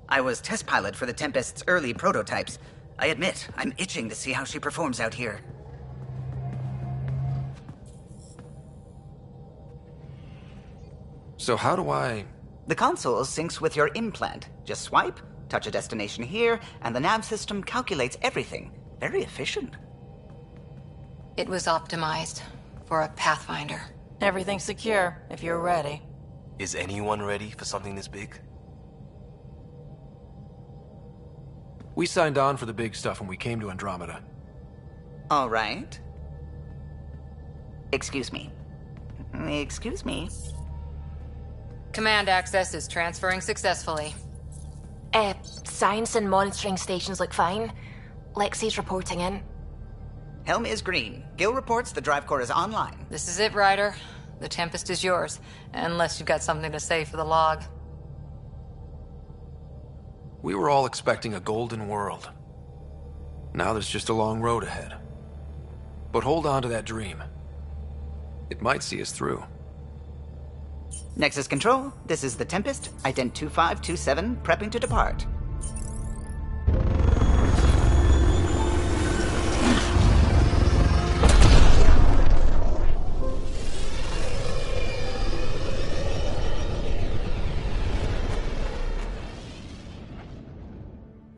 I was test pilot for the Tempest's early prototypes. I admit, I'm itching to see how she performs out here. So how do I... The console syncs with your implant. Just swipe, touch a destination here, and the nav system calculates everything. Very efficient. It was optimized for a Pathfinder. Everything's secure, if you're ready. Is anyone ready for something this big? We signed on for the big stuff when we came to Andromeda. All right. Excuse me. Excuse me. Command access is transferring successfully. Science and monitoring stations look fine. Lexi's reporting in. Helm is green. Gil reports the drive core is online. This is it, Ryder. The Tempest is yours, unless you've got something to say for the log. We were all expecting a golden world. Now there's just a long road ahead. But hold on to that dream. It might see us through. Nexus Control, this is the Tempest, Ident 2527, prepping to depart.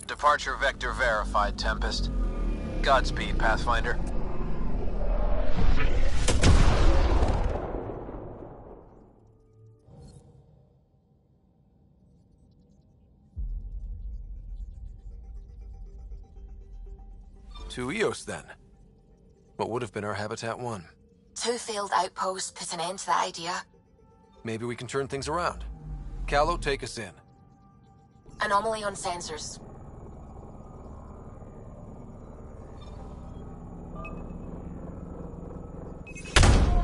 Departure vector verified, Tempest. Godspeed, Pathfinder. To Eos, then. What would have been our Habitat 1? 2 failed outposts put an end to that idea. Maybe we can turn things around. Callow, take us in. Anomaly on sensors.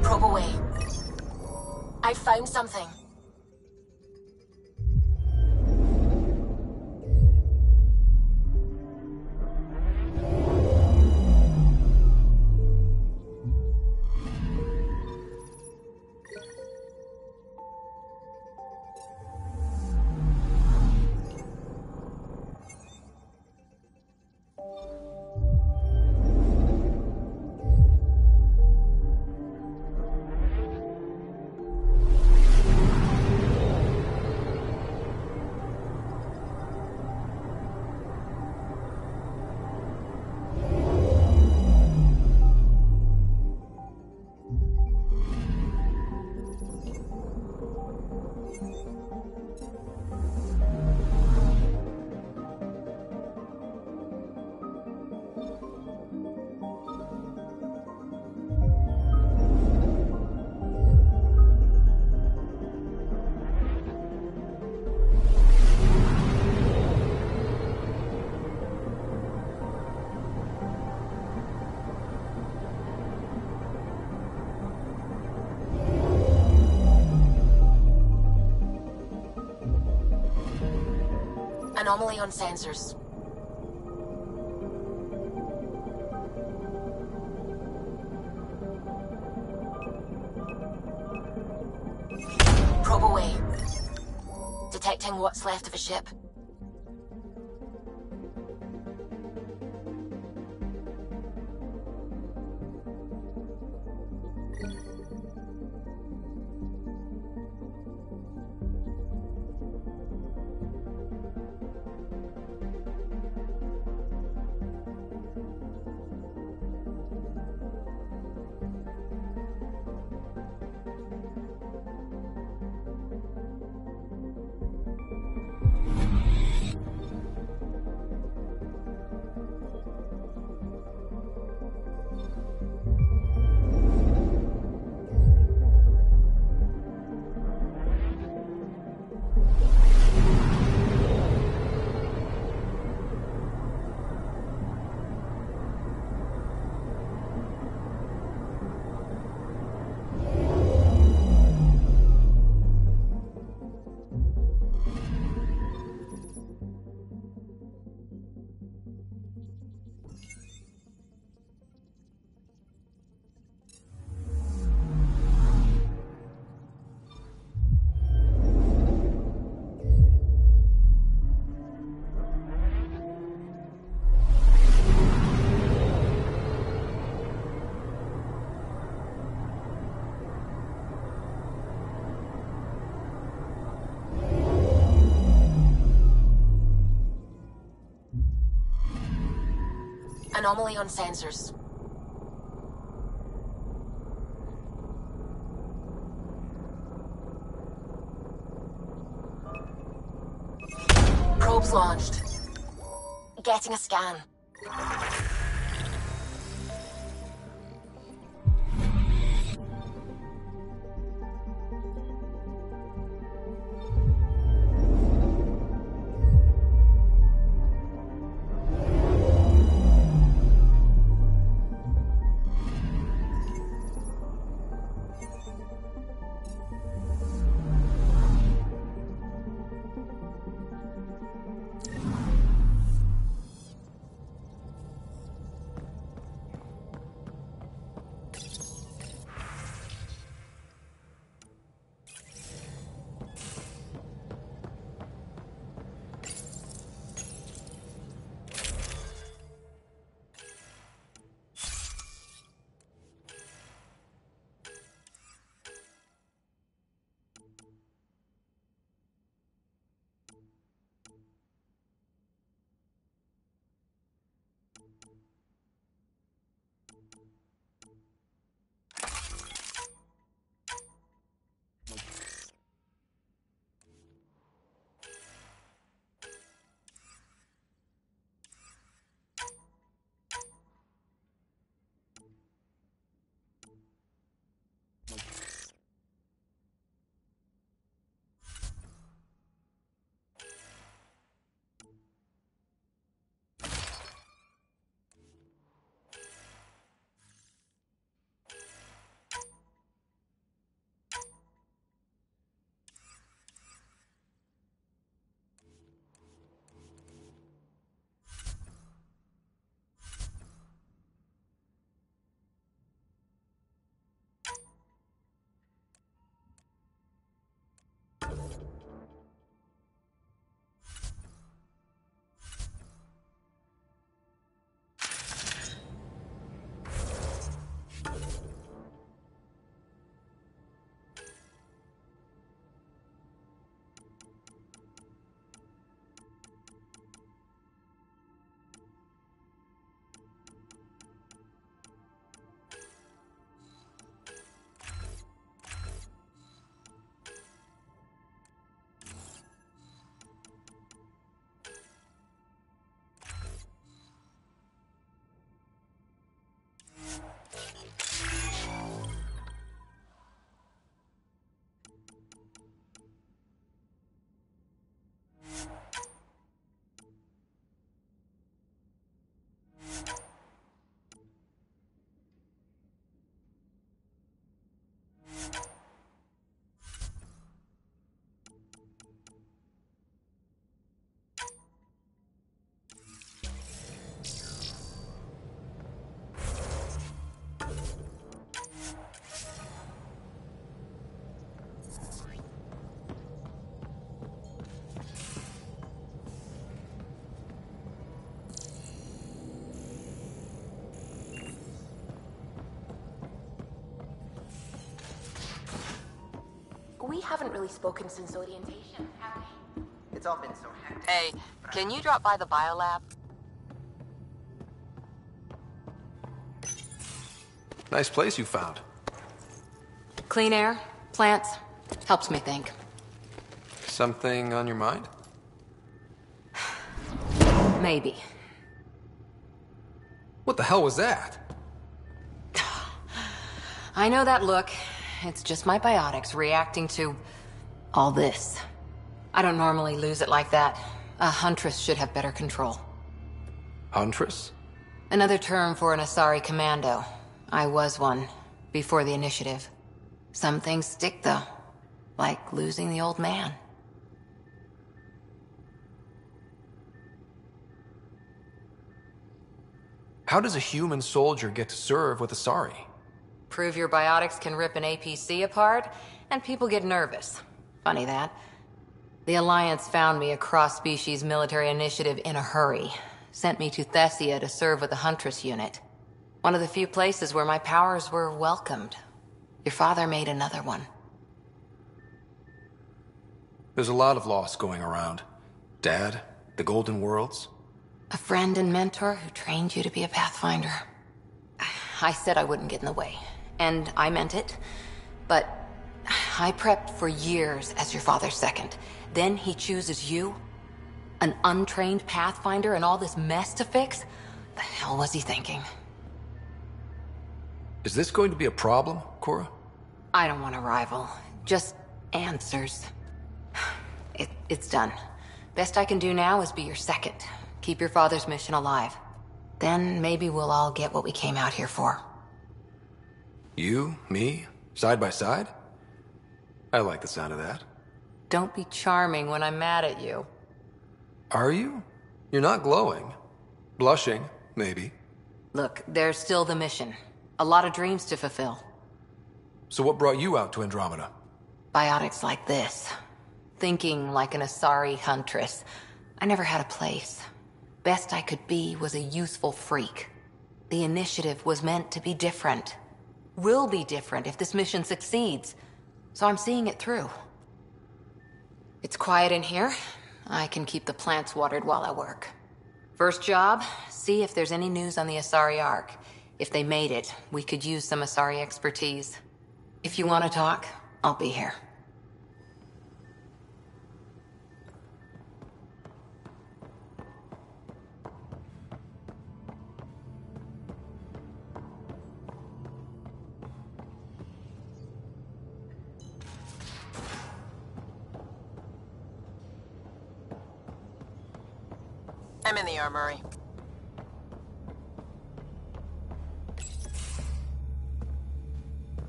Probe away. I found something. Anomaly on sensors. Probe away. Detecting what's left of a ship. Anomaly on sensors. Probes launched. Getting a scan. We haven't really spoken since orientation, have we? It's all been so hectic. Hey, can you drop by the biolab? Nice place you found. Clean air, plants, helps me think. Something on your mind? Maybe. What the hell was that? I know that look. It's just my biotics reacting to all this. I don't normally lose it like that. A huntress should have better control. Huntress? Another term for an Asari commando. I was one, before the initiative. Some things stick, though. Like losing the old man. How does a human soldier get to serve with Asari? Prove your biotics can rip an APC apart, and people get nervous. Funny that. The Alliance found me a cross-species military initiative in a hurry. Sent me to Thessia to serve with the Huntress unit. One of the few places where my powers were welcomed. Your father made another one. There's a lot of loss going around. Dad, the Golden Worlds. A friend and mentor who trained you to be a Pathfinder. I said I wouldn't get in the way. And I meant it. But I prepped for years as your father's second. Then he chooses you? An untrained Pathfinder and all this mess to fix? The hell was he thinking? Is this going to be a problem, Cora? I don't want a rival. Just answers. It's done. Best I can do now is be your second. Keep your father's mission alive. Then maybe we'll all get what we came out here for. You, me, side by side? I like the sound of that. Don't be charming when I'm mad at you. Are you? You're not glowing. Blushing, maybe. Look, there's still the mission. A lot of dreams to fulfill. So what brought you out to Andromeda? Biotics like this. Thinking like an Asari huntress. I never had a place. Best I could be was a useful freak. The initiative was meant to be different. Will be different if this mission succeeds. So I'm seeing it through. It's quiet in here. I can keep the plants watered while I work. First job, see if there's any news on the Asari Ark. If they made it, we could use some Asari expertise. If you want to talk, I'll be here. I'm in the armory.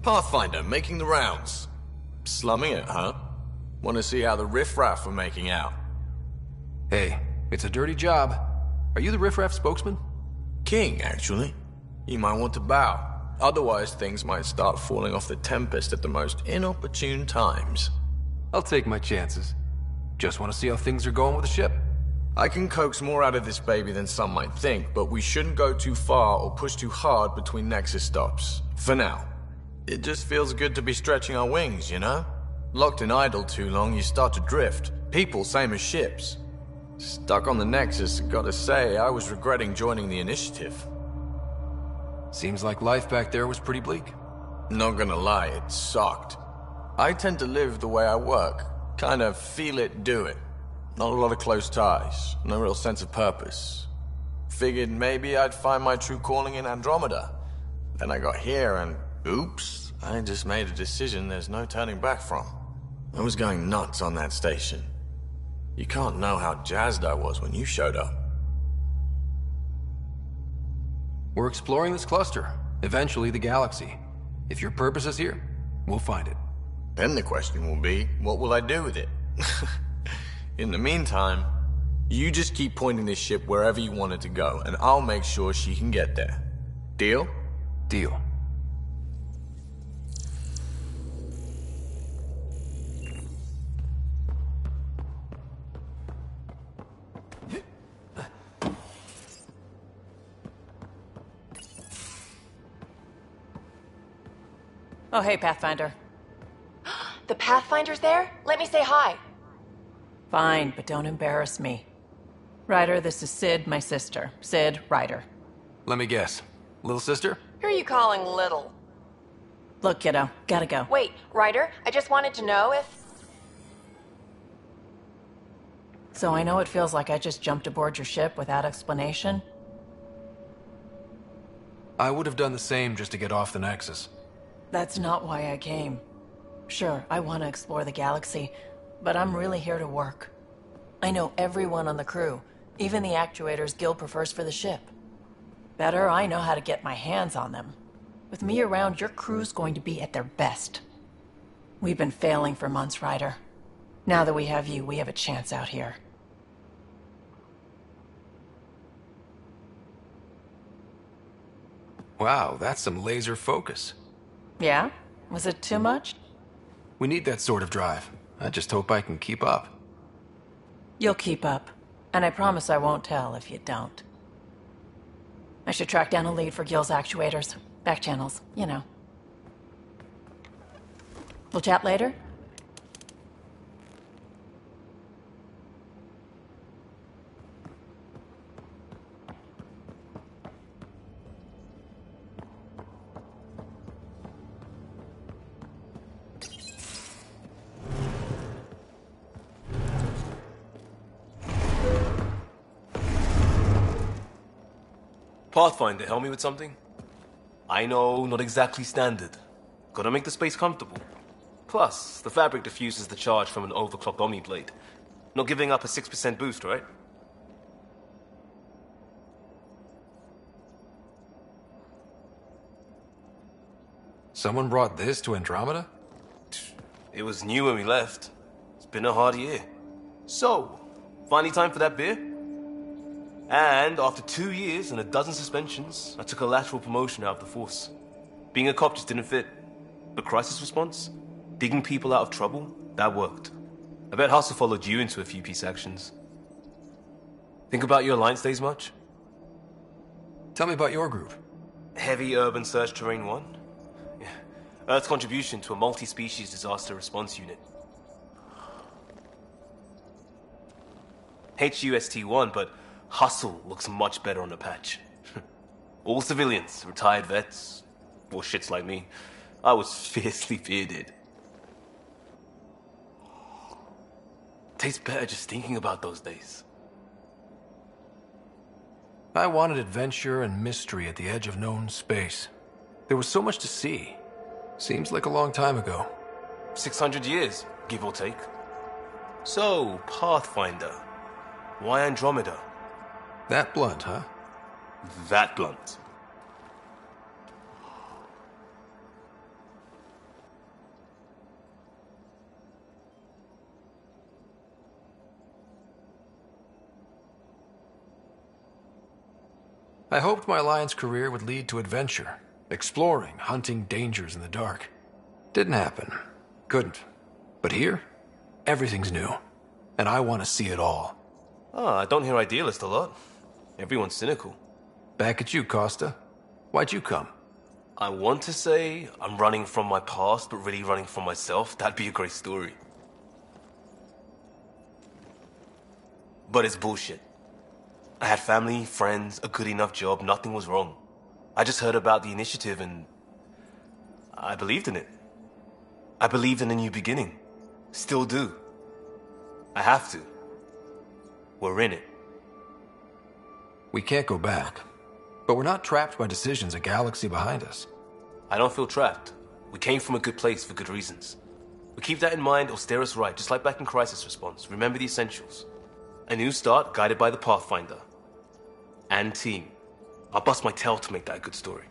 Pathfinder, making the rounds. Slumming it, huh? Want to see how the riffraff are making out? Hey, it's a dirty job. Are you the riffraff spokesman? King, actually. You might want to bow. Otherwise, things might start falling off the Tempest at the most inopportune times. I'll take my chances. Just want to see how things are going with the ship. I can coax more out of this baby than some might think, but we shouldn't go too far or push too hard between Nexus stops. For now. It just feels good to be stretching our wings, you know? Locked in idle too long, you start to drift. People, same as ships. Stuck on the Nexus, gotta say, I was regretting joining the initiative. Seems like life back there was pretty bleak. Not gonna lie, it sucked. I tend to live the way I work. Kind of feel it, do it. Not a lot of close ties, no real sense of purpose. Figured maybe I'd find my true calling in Andromeda. Then I got here and, oops, I just made a decision there's no turning back from. I was going nuts on that station. You can't know how jazzed I was when you showed up. We're exploring this cluster, eventually the galaxy. If your purpose is here, we'll find it. Then the question will be, what will I do with it? In the meantime, you just keep pointing this ship wherever you want it to go, and I'll make sure she can get there. Deal? Deal. Oh, hey, Pathfinder. The Pathfinder's there? Let me say hi. Fine, but don't embarrass me. Ryder, this is Sid, my sister. Sid, Ryder. Let me guess. Little sister? Who are you calling little? Look, kiddo, gotta go. Wait, Ryder, I just wanted to know if... So I know it feels like I just jumped aboard your ship without explanation. I would have done the same just to get off the Nexus. That's not why I came. Sure, I want to explore the galaxy, but I'm really here to work. I know everyone on the crew, even the actuators Gil prefers for the ship. Better, I know how to get my hands on them. With me around, your crew's going to be at their best. We've been failing for months, Ryder. Now that we have you, we have a chance out here. Wow, that's some laser focus. Yeah? Was it too much? We need that sort of drive. I just hope I can keep up. You'll keep up. And I promise I won't tell if you don't. I should track down a lead for Gil's actuators. Back channels, you know. We'll chat later? Pathfinder, help me with something? I know, not exactly standard. Gotta make the space comfortable. Plus, the fabric diffuses the charge from an overclocked Omni blade. Not giving up a 6% boost, right? Someone brought this to Andromeda? It was new when we left. It's been a hard year. So, finally time for that beer? And after 2 years and a dozen suspensions, I took a lateral promotion out of the force. Being a cop just didn't fit. But crisis response? Digging people out of trouble? That worked. I bet Hustle followed you into a few peace actions. Think about your Alliance days much? Tell me about your group. Heavy Urban Search Terrain 1? Yeah. Earth's contribution to a multi-species disaster response unit. HUST-1, but Hustle looks much better on the patch. All civilians, retired vets, or shits like me. I was fiercely bearded. Tastes better just thinking about those days. I wanted adventure and mystery at the edge of known space. There was so much to see. Seems like a long time ago. 600 years, give or take. So, Pathfinder. Why Andromeda? That blunt, huh? That blunt. I hoped my Alliance career would lead to adventure, exploring, hunting dangers in the dark. Didn't happen. Couldn't. But here, everything's new. And I want to see it all. I don't hear idealist a lot. Everyone's cynical. Back at you, Costa. Why'd you come? I want to say I'm running from my past, but really running from myself. That'd be a great story. But it's bullshit. I had family, friends, a good enough job, nothing was wrong. I just heard about the initiative and I believed in it. I believed in a new beginning. Still do. I have to. We're in it. We can't go back. But we're not trapped by decisions a galaxy behind us. I don't feel trapped. We came from a good place for good reasons. We keep that in mind or steer us right, just like back in Crisis Response. Remember the essentials. A new start guided by the Pathfinder. And team. I'll bust my tail to make that a good story.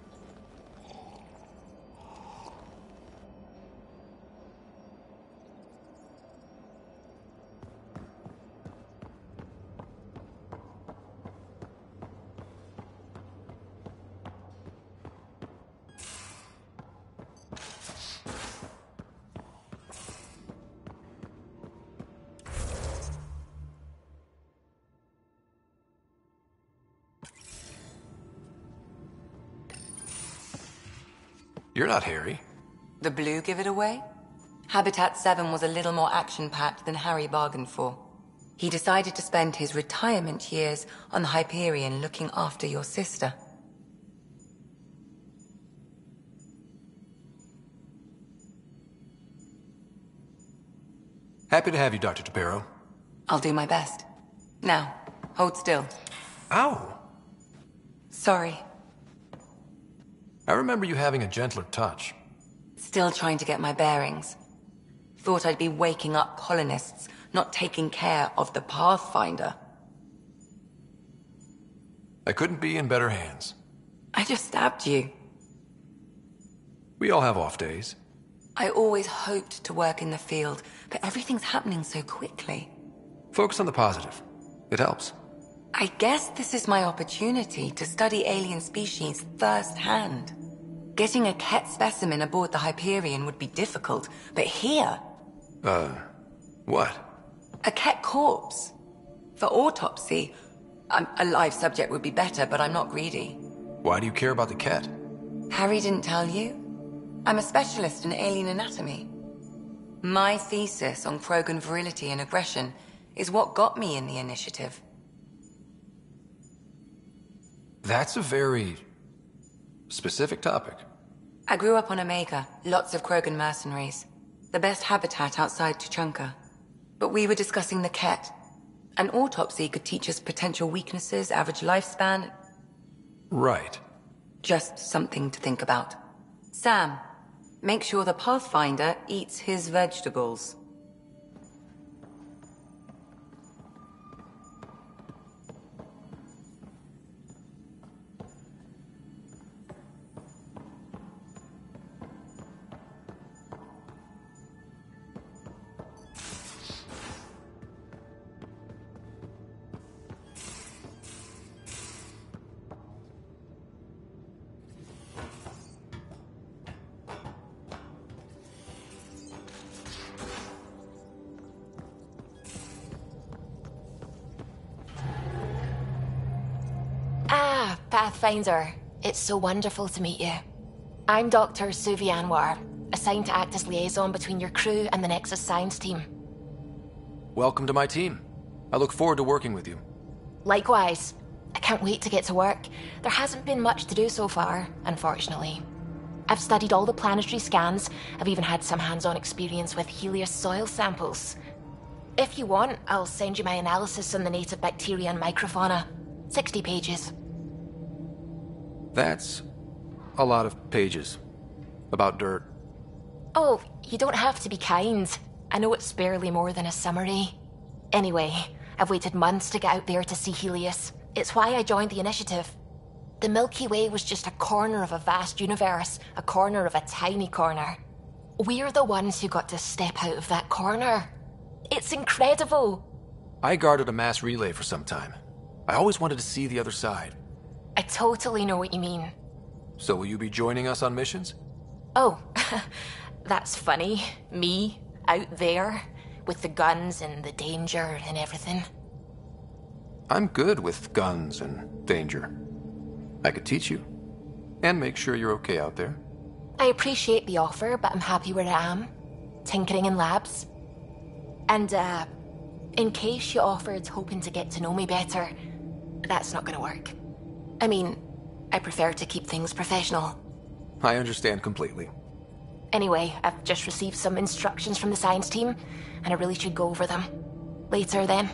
You're not Harry. The blue give it away? Habitat 7 was a little more action-packed than Harry bargained for. He decided to spend his retirement years on the Hyperion looking after your sister. Happy to have you, Dr. Tapero. I'll do my best. Now, hold still. Ow! Sorry. I remember you having a gentler touch. Still trying to get my bearings. Thought I'd be waking up colonists, not taking care of the Pathfinder. I couldn't be in better hands. I just stabbed you. We all have off days. I always hoped to work in the field, but everything's happening so quickly. Focus on the positive. It helps. I guess this is my opportunity to study alien species firsthand. Getting a Ket specimen aboard the Hyperion would be difficult, but here... what? A Ket corpse. For autopsy, a live subject would be better, but I'm not greedy. Why do you care about the Ket? Harry didn't tell you? I'm a specialist in alien anatomy. My thesis on Krogan virility and aggression is what got me in the initiative. That's a very specific topic. I grew up on Omega, lots of Krogan mercenaries. The best habitat outside Tuchanka. But we were discussing the Ket. An autopsy could teach us potential weaknesses, average lifespan. Right. Just something to think about. Sam, make sure the Pathfinder eats his vegetables. Pathfinder, it's so wonderful to meet you. I'm Dr. Suvi Anwar, assigned to act as liaison between your crew and the Nexus science team. Welcome to my team. I look forward to working with you. Likewise. I can't wait to get to work. There hasn't been much to do so far, unfortunately. I've studied all the planetary scans. I've even had some hands-on experience with Helios soil samples. If you want, I'll send you my analysis on the native bacteria and microfauna. 60 pages. That's a lot of pages. About dirt. Oh, you don't have to be kind. I know it's barely more than a summary. Anyway, I've waited months to get out there to see Helios. It's why I joined the initiative. The Milky Way was just a corner of a vast universe, a corner of a tiny corner. We're the ones who got to step out of that corner. It's incredible. I guarded a mass relay for some time. I always wanted to see the other side. I totally know what you mean. So will you be joining us on missions? Oh, that's funny. Me, out there, with the guns and the danger and everything. I'm good with guns and danger. I could teach you. And make sure you're okay out there. I appreciate the offer, but I'm happy where I am. Tinkering in labs. And, in case you offered hoping to get to know me better, that's not gonna work. I mean, I prefer to keep things professional. I understand completely. Anyway, I've just received some instructions from the science team, and I really should go over them. Later, then.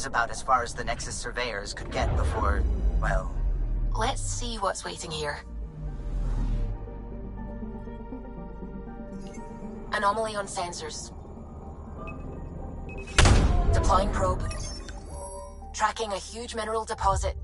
About as far as the Nexus surveyors could get before, well... Let's see what's waiting here. Anomaly on sensors. Deploying probe. Tracking a huge mineral deposit.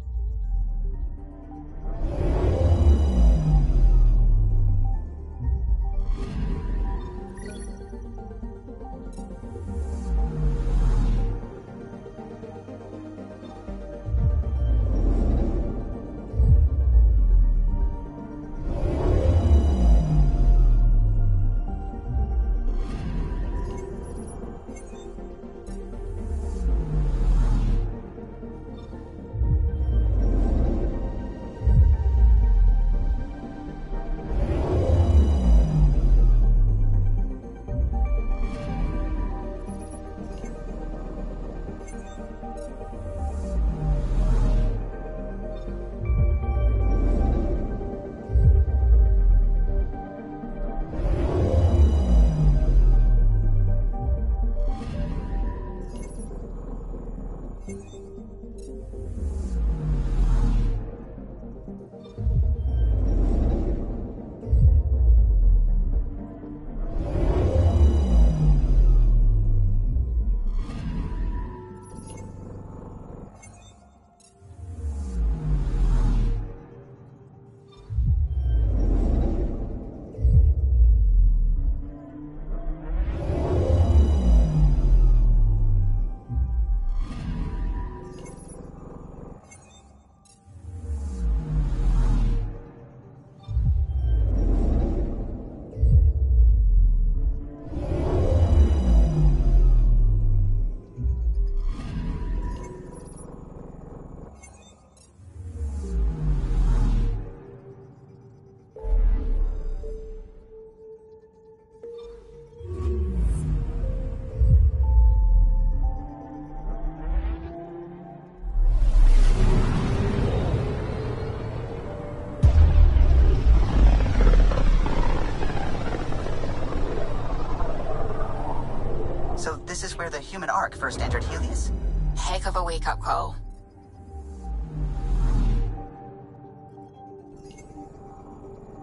this where the human Ark first entered Helios? Heck of a wake-up call.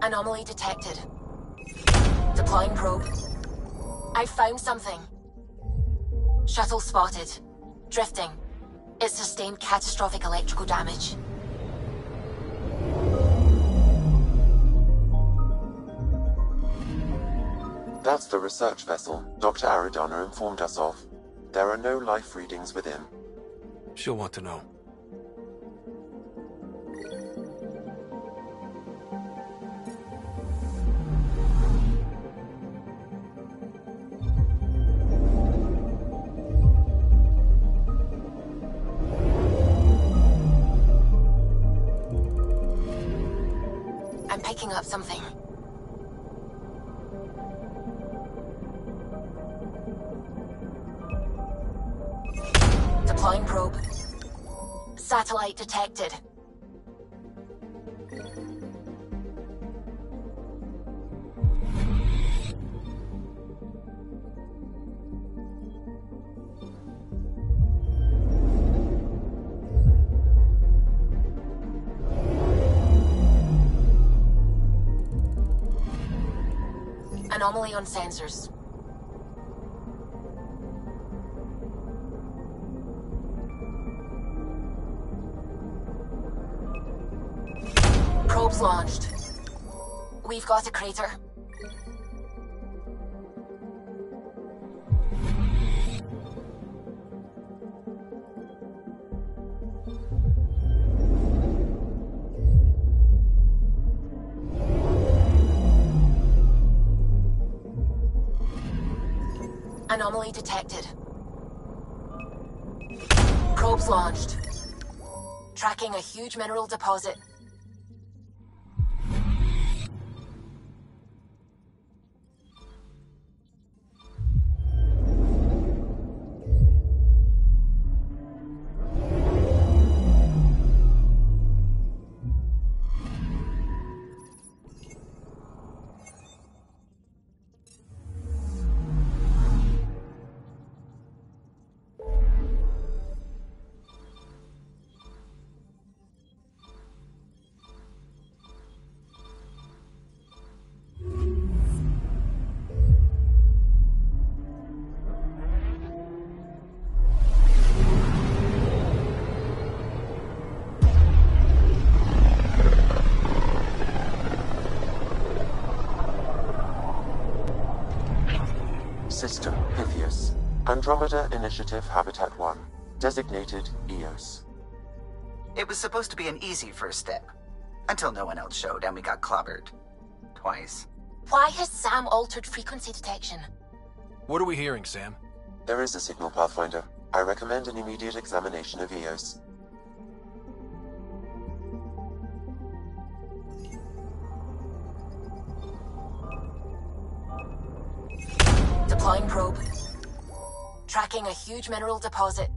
Anomaly detected. Deploying probe. I found something. Shuttle spotted. Drifting. It sustained catastrophic electrical damage. That's the research vessel Dr. Aridana informed us of. There are no life readings within. She'll want to know. I'm picking up something. Deploying probe. Satellite detected. Anomaly on sensors. Probes launched. We've got a crater. Anomaly detected. Probes launched. Tracking a huge mineral deposit. System Pythias. Andromeda Initiative Habitat 1. Designated EOS. It was supposed to be an easy first step. Until no one else showed and we got clobbered. Twice. Why has Sam altered frequency detection? What are we hearing, Sam? There is a signal, Pathfinder. I recommend an immediate examination of EOS. Deploying probe. Tracking a huge mineral deposit.